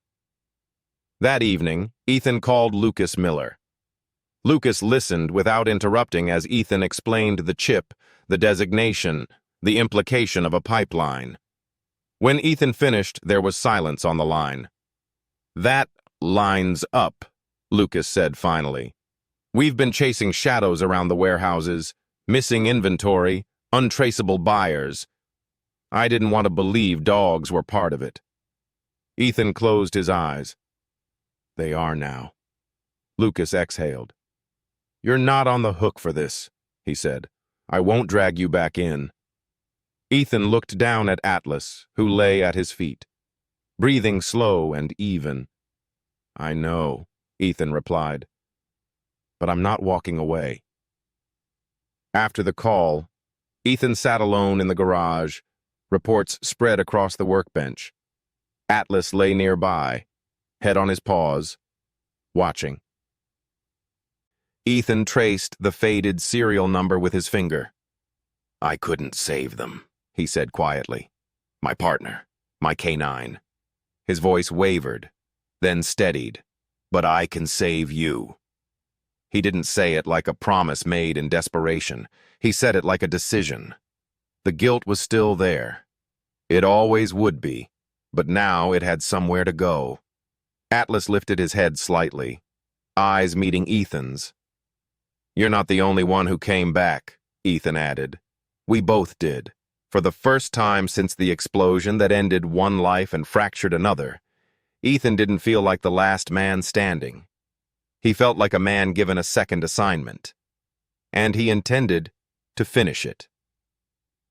S1: That evening, Ethan called Lucas Miller. Lucas listened without interrupting as Ethan explained the chip, the designation, the implication of a pipeline. When Ethan finished, there was silence on the line. That lines up, Lucas said finally. We've been chasing shadows around the warehouses, missing inventory, untraceable buyers. I didn't want to believe dogs were part of it. Ethan closed his eyes. They are now. Lucas exhaled. You're not on the hook for this, he said. I won't drag you back in. Ethan looked down at Atlas, who lay at his feet, breathing slow and even. I know, Ethan replied, but I'm not walking away. After the call, Ethan sat alone in the garage, reports spread across the workbench. Atlas lay nearby, head on his paws, watching. Ethan traced the faded serial number with his finger. I couldn't save them, he said quietly. My partner, my canine. His voice wavered, then steadied. But I can save you. He didn't say it like a promise made in desperation. He said it like a decision. The guilt was still there. It always would be, but now it had somewhere to go. Atlas lifted his head slightly, eyes meeting Ethan's. You're not the only one who came back, Ethan added. We both did. For the first time since the explosion that ended one life and fractured another, Ethan didn't feel like the last man standing. He felt like a man given a second assignment. And he intended to finish it.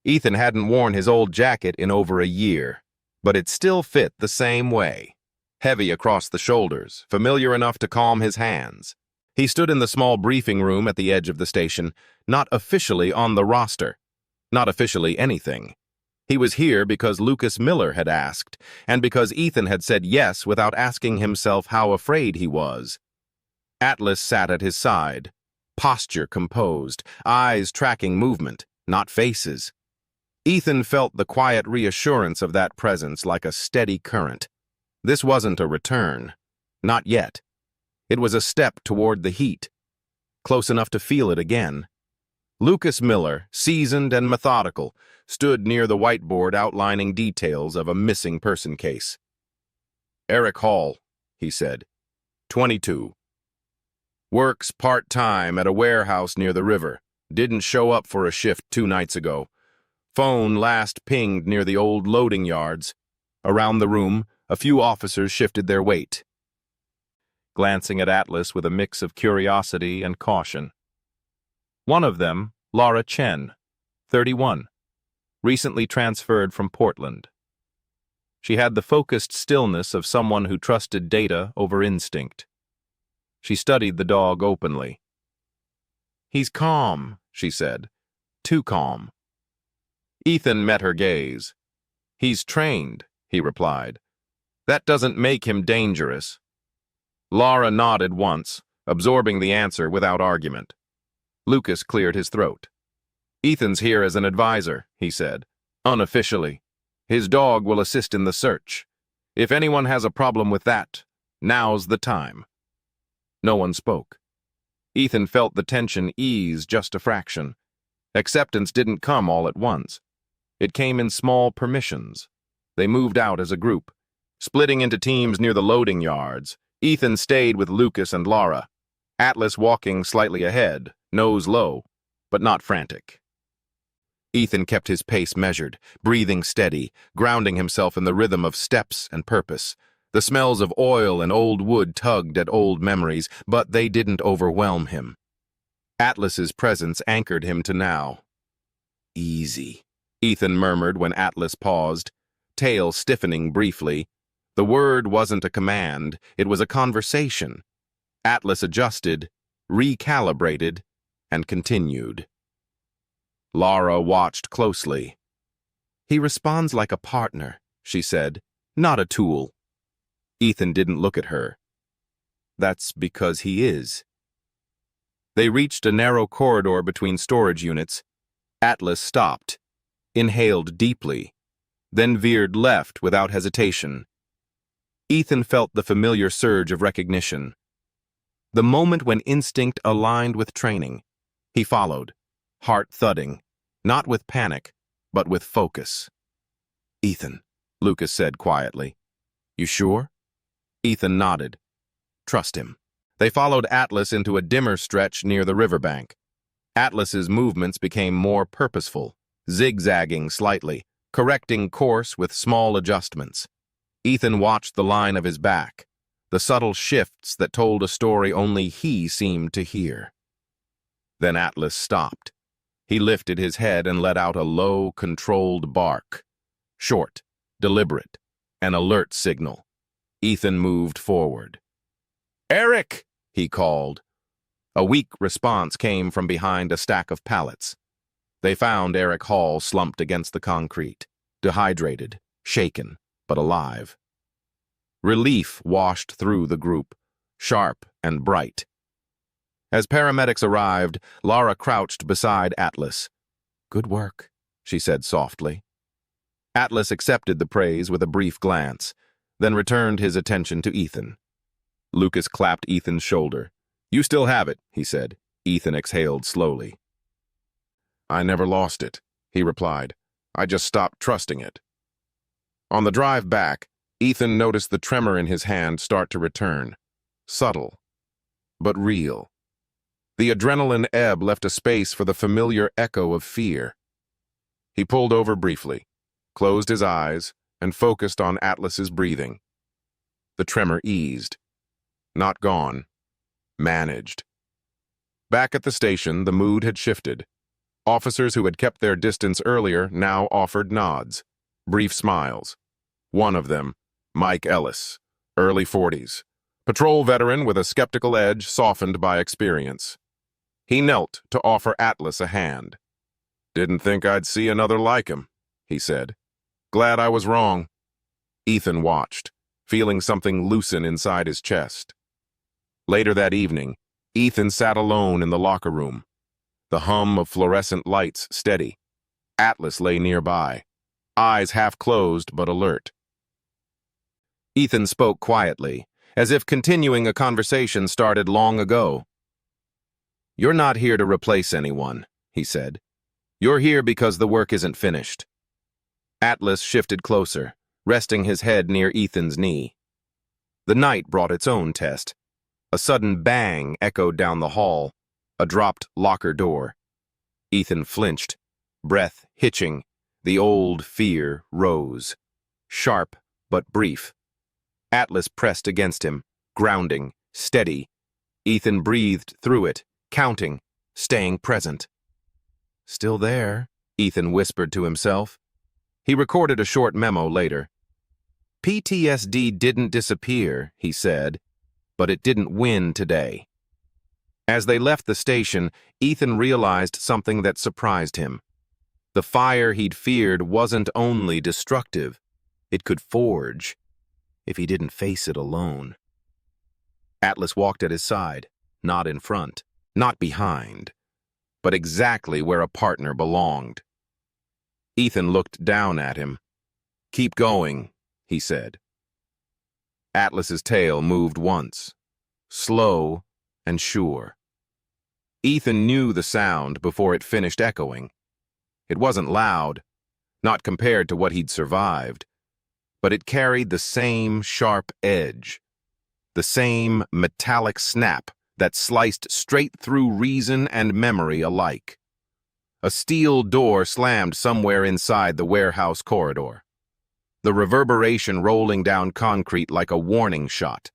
S1: Ethan hadn't worn his old jacket in over a year, but it still fit the same way. Heavy across the shoulders, familiar enough to calm his hands. He stood in the small briefing room at the edge of the station, not officially on the roster, not officially anything. He was here because Lucas Miller had asked, and because Ethan had said yes without asking himself how afraid he was. Atlas sat at his side, posture composed, eyes tracking movement, not faces. Ethan felt the quiet reassurance of that presence like a steady current. This wasn't a return. Not yet. It was a step toward the heat, close enough to feel it again. Lucas Miller, seasoned and methodical, stood near the whiteboard outlining details of a missing person case. Eric Hall, he said, 22. Works part-time at a warehouse near the river. Didn't show up for a shift 2 nights ago. Phone last pinged near the old loading yards. Around the room, a few officers shifted their weight, glancing at Atlas with a mix of curiosity and caution. One of them, Laura Chen, 31. recently transferred from Portland. She had the focused stillness of someone who trusted data over instinct. She studied the dog openly. "He's calm," she said. "Too calm." Ethan met her gaze. "He's trained," he replied. "That doesn't make him dangerous." Laura nodded once, absorbing the answer without argument. Lucas cleared his throat. "Ethan's here as an advisor," he said, "unofficially. His dog will assist in the search. If anyone has a problem with that, now's the time." No one spoke. Ethan felt the tension ease just a fraction. Acceptance didn't come all at once. It came in small permissions. They moved out as a group. Splitting into teams near the loading yards, Ethan stayed with Lucas and Laura, Atlas walking slightly ahead, nose low, but not frantic. Ethan kept his pace measured, breathing steady, grounding himself in the rhythm of steps and purpose. The smells of oil and old wood tugged at old memories, but they didn't overwhelm him. Atlas's presence anchored him to now. "Easy," Ethan murmured when Atlas paused, tail stiffening briefly. The word wasn't a command, it was a conversation. Atlas adjusted, recalibrated, and continued. Laura watched closely. "He responds like a partner," she said, "not a tool." Ethan didn't look at her. "That's because he is." They reached a narrow corridor between storage units. Atlas stopped, inhaled deeply, then veered left without hesitation. Ethan felt the familiar surge of recognition. The moment when instinct aligned with training. He followed, heart thudding, not with panic, but with focus. "Ethan," Lucas said quietly. "You sure?" Ethan nodded. "Trust him." They followed Atlas into a dimmer stretch near the riverbank. Atlas's movements became more purposeful, zigzagging slightly, correcting course with small adjustments. Ethan watched the line of his back, the subtle shifts that told a story only he seemed to hear. Then Atlas stopped. He lifted his head and let out a low, controlled bark. Short, deliberate, an alert signal. Ethan moved forward. "Eric!" he called. A weak response came from behind a stack of pallets. They found Eric Hall slumped against the concrete, dehydrated, shaken, but alive. Relief washed through the group, sharp and bright. As paramedics arrived, Laura crouched beside Atlas. "Good work," she said softly. Atlas accepted the praise with a brief glance, then returned his attention to Ethan. Lucas clapped Ethan's shoulder. "You still have it," he said. Ethan exhaled slowly. "I never lost it," he replied. "I just stopped trusting it." On the drive back, Ethan noticed the tremor in his hand start to return. Subtle, but real. The adrenaline ebb left a space for the familiar echo of fear. He pulled over briefly, closed his eyes, and focused on Atlas's breathing. The tremor eased. Not gone. Managed. Back at the station, the mood had shifted. Officers who had kept their distance earlier now offered nods, brief smiles. One of them, Mike Ellis, early 40s, patrol veteran with a skeptical edge softened by experience. He knelt to offer Atlas a hand. "Didn't think I'd see another like him," he said. "Glad I was wrong." Ethan watched, feeling something loosen inside his chest. Later that evening, Ethan sat alone in the locker room. The hum of fluorescent lights steady. Atlas lay nearby, eyes half closed but alert. Ethan spoke quietly, as if continuing a conversation started long ago. "You're not here to replace anyone," he said. "You're here because the work isn't finished." Atlas shifted closer, resting his head near Ethan's knee. The night brought its own test. A sudden bang echoed down the hall, a dropped locker door. Ethan flinched, breath hitching. The old fear rose. Sharp but brief. Atlas pressed against him, grounding, steady. Ethan breathed through it, counting, staying present. "Still there," Ethan whispered to himself. He recorded a short memo later. PTSD didn't disappear, he said, but it didn't win today. As they left the station, Ethan realized something that surprised him. The fire he'd feared wasn't only destructive, it could forge, if he didn't face it alone. Atlas walked at his side, not in front, not behind, but exactly where a partner belonged. Ethan looked down at him. "Keep going," he said. Atlas's tail moved once, slow and sure. Ethan knew the sound before it finished echoing. It wasn't loud, not compared to what he'd survived, but it carried the same sharp edge, the same metallic snap that sliced straight through reason and memory alike. A steel door slammed somewhere inside the warehouse corridor, the reverberation rolling down concrete like a warning shot.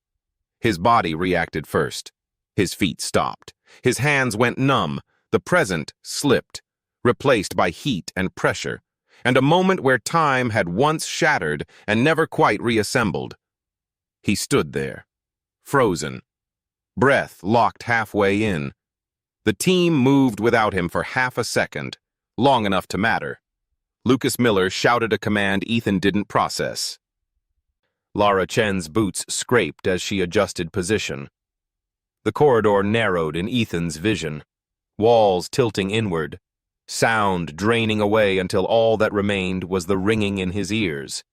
S1: His body reacted first. His feet stopped. His hands went numb. The present slipped, replaced by heat and pressure, and a moment where time had once shattered and never quite reassembled. He stood there, frozen, breath locked halfway in. The team moved without him for half a second, long enough to matter. Lucas Miller shouted a command Ethan didn't process. Lara Chen's boots scraped as she adjusted position. The corridor narrowed in Ethan's vision, walls tilting inward, sound draining away until all that remained was the ringing in his ears.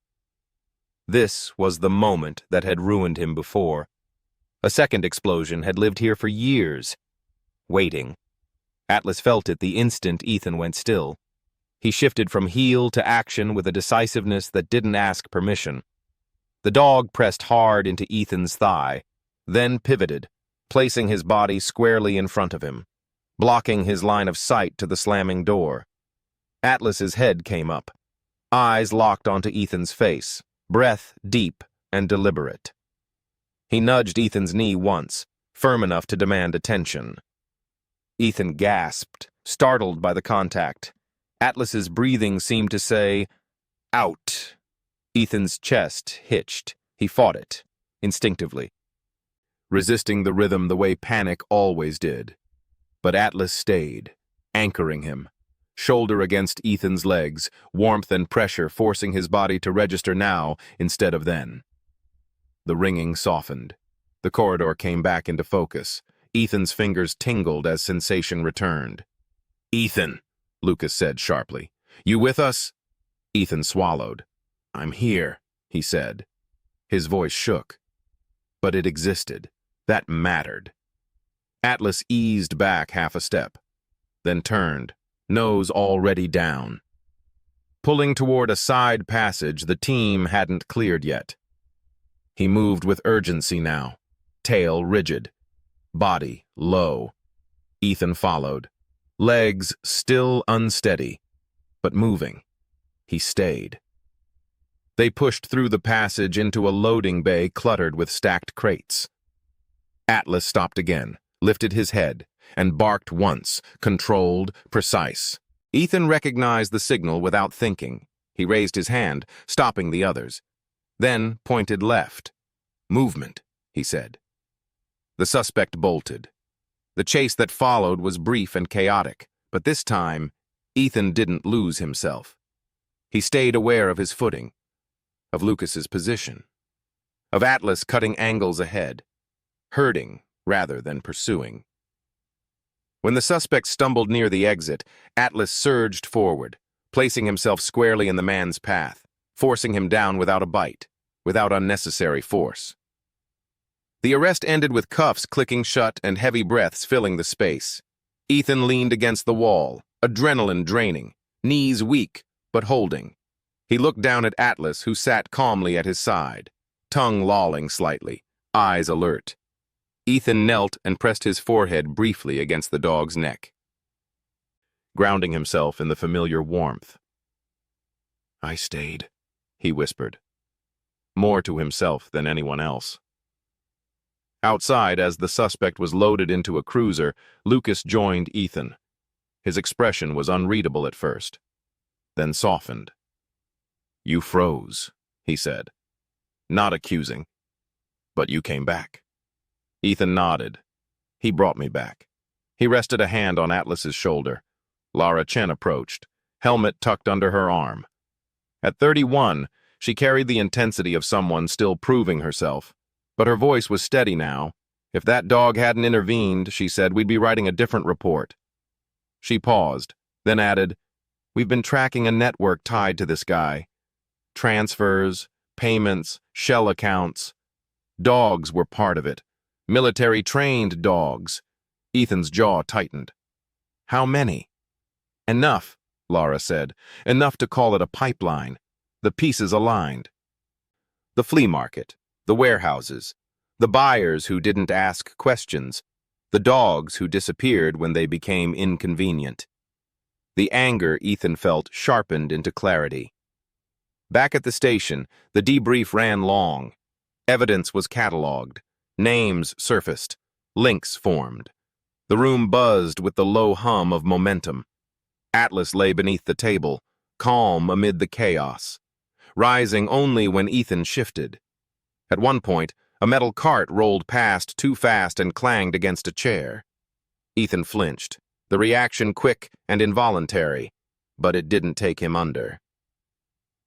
S1: This was the moment that had ruined him before. A second explosion had lived here for years, waiting. Atlas felt it the instant Ethan went still. He shifted from heel to action with a decisiveness that didn't ask permission. The dog pressed hard into Ethan's thigh, then pivoted, placing his body squarely in front of him, blocking his line of sight to the slamming door. Atlas's head came up, eyes locked onto Ethan's face, breath deep and deliberate. He nudged Ethan's knee once, firm enough to demand attention. Ethan gasped, startled by the contact. Atlas's breathing seemed to say, "Out." Ethan's chest hitched. He fought it, instinctively, resisting the rhythm the way panic always did. But Atlas stayed, anchoring him, shoulder against Ethan's legs, warmth and pressure forcing his body to register now instead of then. The ringing softened. The corridor came back into focus. Ethan's fingers tingled as sensation returned. "Ethan," Lucas said sharply. "You with us?" Ethan swallowed. "I'm here," he said. His voice shook. But it existed. That mattered. Atlas eased back half a step, then turned, nose already down. Pulling toward a side passage the team hadn't cleared yet. He moved with urgency now, tail rigid, body low. Ethan followed, legs still unsteady, but moving. He stayed. They pushed through the passage into a loading bay cluttered with stacked crates. Atlas stopped again, lifted his head, and barked once, controlled, precise. Ethan recognized the signal without thinking. He raised his hand, stopping the others, then pointed left. "Movement," he said. The suspect bolted. The chase that followed was brief and chaotic, but this time, Ethan didn't lose himself. He stayed aware of his footing, of Lucas's position, of Atlas cutting angles ahead, herding rather than pursuing. When the suspect stumbled near the exit, Atlas surged forward, placing himself squarely in the man's path, forcing him down without a bite, without unnecessary force. The arrest ended with cuffs clicking shut and heavy breaths filling the space. Ethan leaned against the wall, adrenaline draining, knees weak but holding. He looked down at Atlas, who sat calmly at his side, tongue lolling slightly, eyes alert. Ethan knelt and pressed his forehead briefly against the dog's neck, grounding himself in the familiar warmth. "I stayed," he whispered, more to himself than anyone else. Outside, as the suspect was loaded into a cruiser, Lucas joined Ethan. His expression was unreadable at first. then softened. "You froze," he said, not accusing. "But you came back." Ethan nodded. "He brought me back." He rested a hand on Atlas's shoulder. Lara Chen approached, helmet tucked under her arm. At 31, she carried the intensity of someone still proving herself, but her voice was steady now. "If that dog hadn't intervened," she said, "we'd be writing a different report." She paused, then added, "We've been tracking a network tied to this guy. Transfers, payments, shell accounts. Dogs were part of it. Military-trained dogs." Ethan's jaw tightened. "How many?" "Enough," Lara said. "Enough to call it a pipeline. The pieces aligned. The flea market, the warehouses, the buyers who didn't ask questions, the dogs who disappeared when they became inconvenient." The anger Ethan felt sharpened into clarity. Back at the station, the debrief ran long. Evidence was catalogued. Names surfaced. Links formed. The room buzzed with the low hum of momentum. Atlas lay beneath the table, calm amid the chaos, rising only when Ethan shifted. At one point, a metal cart rolled past too fast and clanged against a chair. Ethan flinched, the reaction quick and involuntary, but it didn't take him under.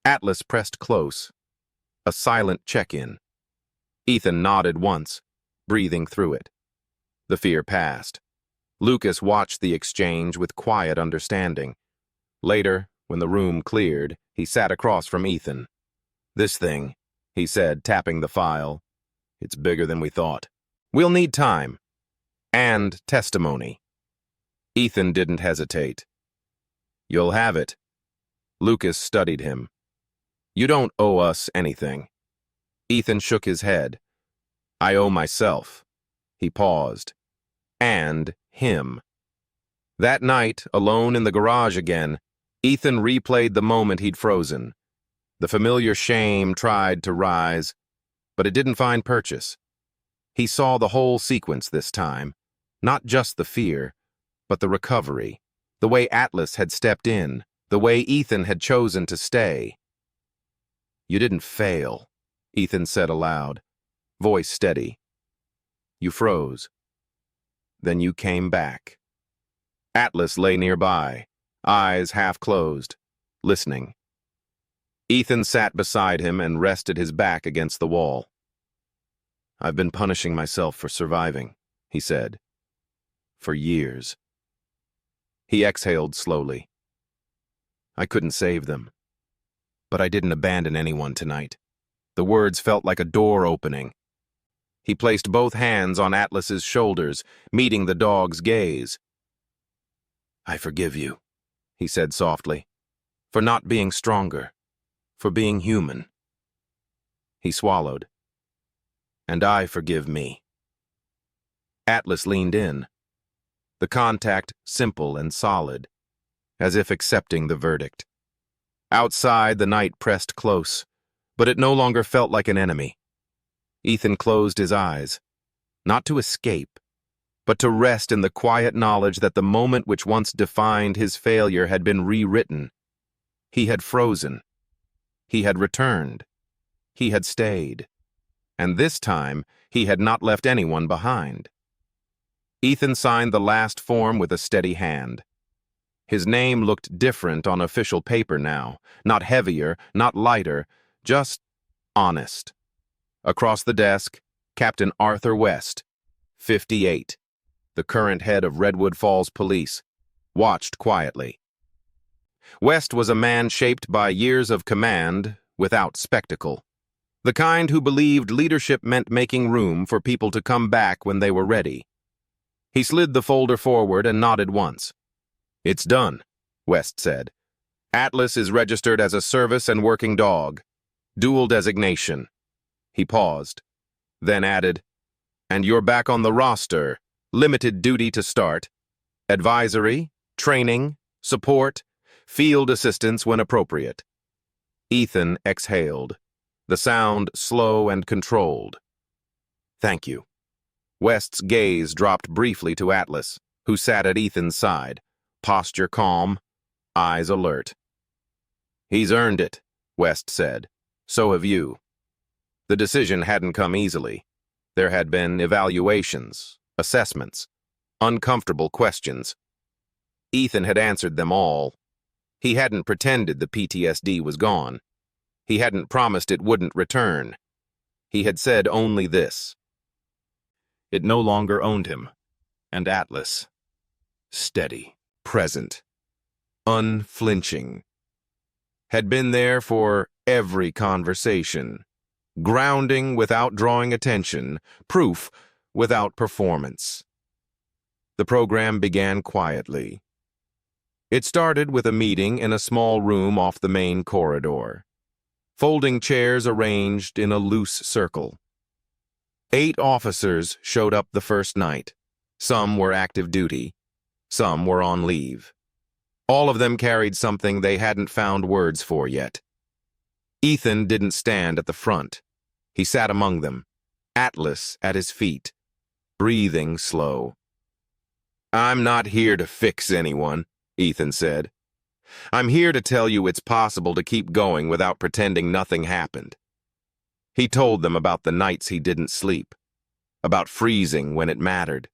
S1: Atlas pressed close. A silent check-in. Ethan nodded once, breathing through it. The fear passed. Lucas watched the exchange with quiet understanding. Later, when the room cleared, he sat across from Ethan. "This thing," he said, tapping the file. "It's bigger than we thought. We'll need time. And testimony." Ethan didn't hesitate. "You'll have it." Lucas studied him. "You don't owe us anything." Ethan shook his head. "I owe myself." He paused. "And him." That night, alone in the garage again, Ethan replayed the moment he'd frozen. The familiar shame tried to rise, but it didn't find purchase. He saw the whole sequence this time, not just the fear, but the recovery, the way Atlas had stepped in, the way Ethan had chosen to stay. "You didn't fail," Ethan said aloud, voice steady. "You froze. Then you came back." Atlas lay nearby, eyes half closed, listening. Ethan sat beside him and rested his back against the wall. "I've been punishing myself for surviving," he said. "For years." He exhaled slowly. "I couldn't save them. But I didn't abandon anyone tonight." The words felt like a door opening. He placed both hands on Atlas's shoulders, meeting the dog's gaze. "I forgive you," he said softly, "for not being stronger, for being human." He swallowed. "And I forgive me." Atlas leaned in, the contact simple and solid, as if accepting the verdict. Outside, the night pressed close, but it no longer felt like an enemy. Ethan closed his eyes, not to escape, but to rest in the quiet knowledge that the moment which once defined his failure had been rewritten. He had frozen. He had returned. He had stayed. And this time, he had not left anyone behind. Ethan signed the last form with a steady hand. His name looked different on official paper now, not heavier, not lighter, just honest. Across the desk, Captain Arthur West, 58, the current head of Redwood Falls Police, watched quietly. West was a man shaped by years of command without spectacle, the kind who believed leadership meant making room for people to come back when they were ready. He slid the folder forward and nodded once. "It's done," West said. "Atlas is registered as a service and working dog. Dual designation." He paused, then added, "And you're back on the roster, limited duty to start. Advisory, training, support, field assistance when appropriate." Ethan exhaled, the sound slow and controlled. "Thank you." West's gaze dropped briefly to Atlas, who sat at Ethan's side, posture calm, eyes alert. He's earned it, West said. So have you. The decision hadn't come easily. There had been evaluations, assessments, uncomfortable questions. Ethan had answered them all. He hadn't pretended the PTSD was gone. He hadn't promised it wouldn't return. He had said only this. It no longer owned him. And Atlas. Steady, present, unflinching. Had been there for every conversation. Grounding without drawing attention, proof without performance. The program began quietly. It started with a meeting in a small room off the main corridor. Folding chairs arranged in a loose circle. 8 officers showed up the first night. Some were active duty. Some were on leave. All of them carried something they hadn't found words for yet. Ethan didn't stand at the front. He sat among them, Atlas at his feet, breathing slow. I'm not here to fix anyone, Ethan said. I'm here to tell you it's possible to keep going without pretending nothing happened. He told them about the nights he didn't sleep, about freezing when it mattered,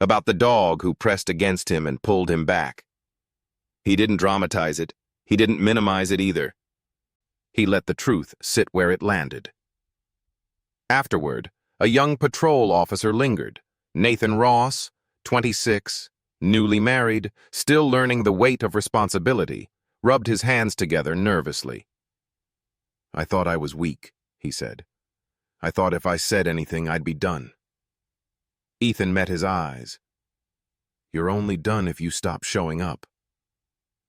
S1: about the dog who pressed against him and pulled him back. He didn't dramatize it. He didn't minimize it either. He let the truth sit where it landed. Afterward, a young patrol officer lingered. Nathan Ross, 26, newly married, still learning the weight of responsibility, rubbed his hands together nervously. I thought I was weak, he said. I thought if I said anything, I'd be done. Ethan met his eyes. You're only done if you stop showing up.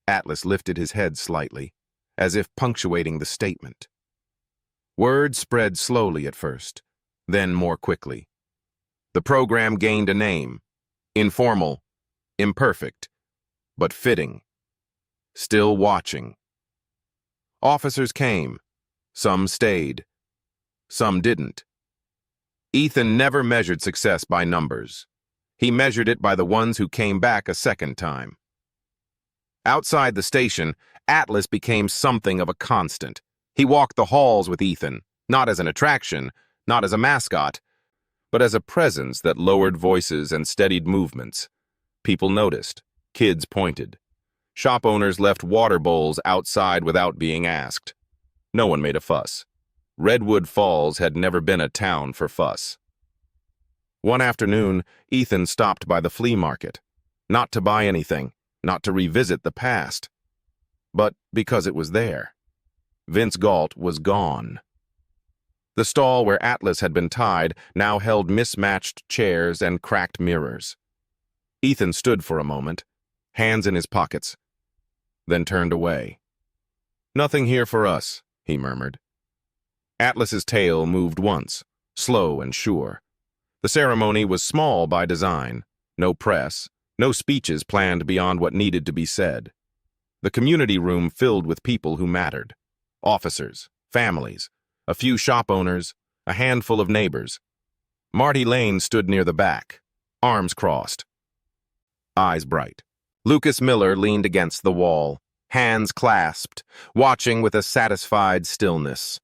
S1: Atlas lifted his head slightly, as if punctuating the statement. Words spread slowly at first, then more quickly. The program gained a name. Informal, imperfect, but fitting. Still watching. Officers came. Some stayed. Some didn't. Ethan never measured success by numbers. He measured it by the ones who came back a second time. Outside the station, Atlas became something of a constant. He walked the halls with Ethan, not as an attraction, not as a mascot, but as a presence that lowered voices and steadied movements. People noticed. Kids pointed. Shop owners left water bowls outside without being asked. No one made a fuss. Redwood Falls had never been a town for fuss. One afternoon, Ethan stopped by the flea market. Not to buy anything, not to revisit the past, but because it was there. Vince Galt was gone. The stall where Atlas had been tied now held mismatched chairs and cracked mirrors. Ethan stood for a moment, hands in his pockets, then turned away. Nothing here for us, he murmured. Atlas's tail moved once, slow and sure. The ceremony was small by design. No press, no speeches planned beyond what needed to be said. The community room filled with people who mattered. Officers, families, a few shop owners, a handful of neighbors. Marty Lane stood near the back, arms crossed, eyes bright. Lucas Miller leaned against the wall, hands clasped, watching with a satisfied stillness.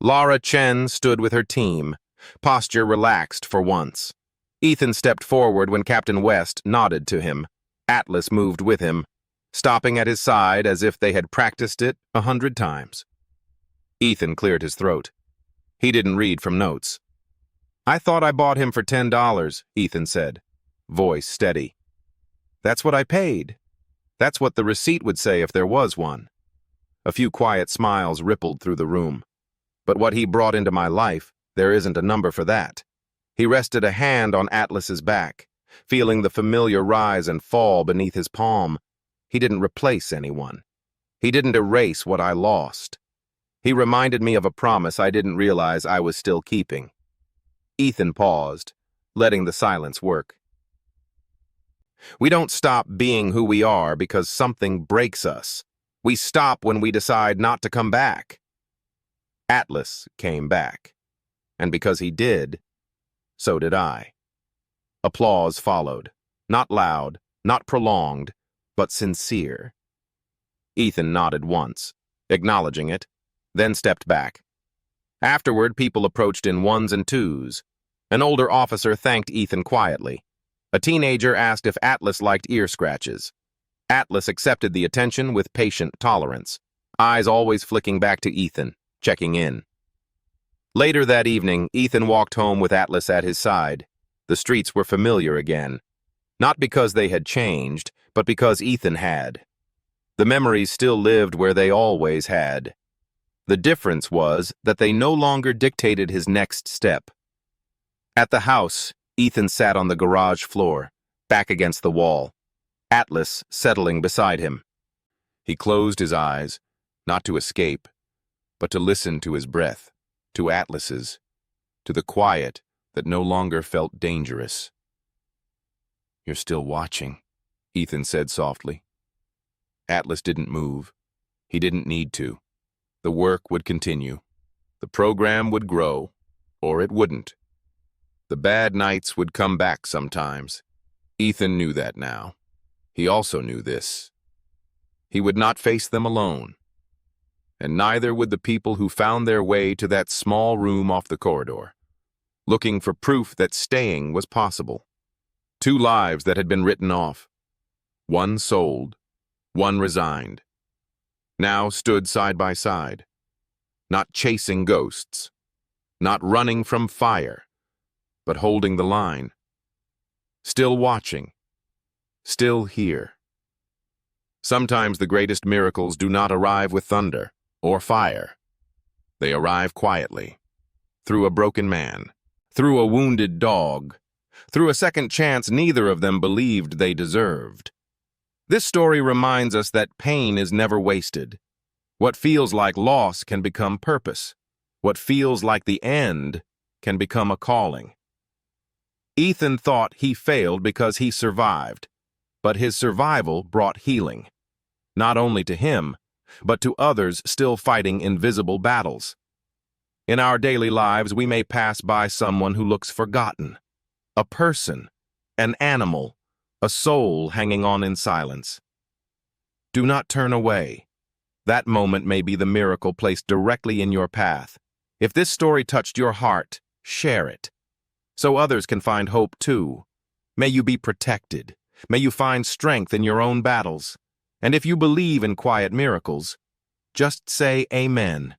S1: Laura Chen stood with her team, posture relaxed for once. Ethan stepped forward when Captain West nodded to him. Atlas moved with him, stopping at his side as if they had practiced it 100 times. Ethan cleared his throat. He didn't read from notes. I thought I bought him for $10, Ethan said, voice steady. That's what I paid. That's what the receipt would say if there was one. A few quiet smiles rippled through the room. But what he brought into my life, there isn't a number for that. He rested a hand on Atlas's back, feeling the familiar rise and fall beneath his palm. He didn't replace anyone. He didn't erase what I lost. He reminded me of a promise I didn't realize I was still keeping. Ethan paused, letting the silence work. We don't stop being who we are because something breaks us. We stop when we decide not to come back. Atlas came back. And because he did, so did I. Applause followed. Not loud, not prolonged, but sincere. Ethan nodded once, acknowledging it, then stepped back. Afterward, people approached in ones and twos. An older officer thanked Ethan quietly. A teenager asked if Atlas liked ear scratches. Atlas accepted the attention with patient tolerance, eyes always flicking back to Ethan, checking in. Later that evening, Ethan walked home with Atlas at his side. The streets were familiar again. Not because they had changed, but because Ethan had. The memories still lived where they always had. The difference was that they no longer dictated his next step. At the house, Ethan sat on the garage floor, back against the wall, Atlas settling beside him. He closed his eyes, not to escape, but to listen to his breath, to Atlas's, to the quiet that no longer felt dangerous. "You're still watching," Ethan said softly. Atlas didn't move. He didn't need to. The work would continue. The program would grow, or it wouldn't. The bad nights would come back sometimes. Ethan knew that now. He also knew this. He would not face them alone. And neither would the people who found their way to that small room off the corridor, looking for proof that staying was possible. Two lives that had been written off. One sold, one resigned. Now stood side by side, not chasing ghosts, not running from fire, but holding the line. Still watching, still here. Sometimes the greatest miracles do not arrive with thunder or fire. They arrive quietly, through a broken man, through a wounded dog, through a second chance neither of them believed they deserved. This story reminds us that pain is never wasted. What feels like loss can become purpose. What feels like the end can become a calling. Ethan thought he failed because he survived, but his survival brought healing, not only to him, but to others still fighting invisible battles. In our daily lives, we may pass by someone who looks forgotten, a person, an animal, a soul hanging on in silence. Do not turn away. That moment may be the miracle placed directly in your path. If this story touched your heart, share it, so others can find hope too. May you be protected. May you find strength in your own battles. And if you believe in quiet miracles, just say amen.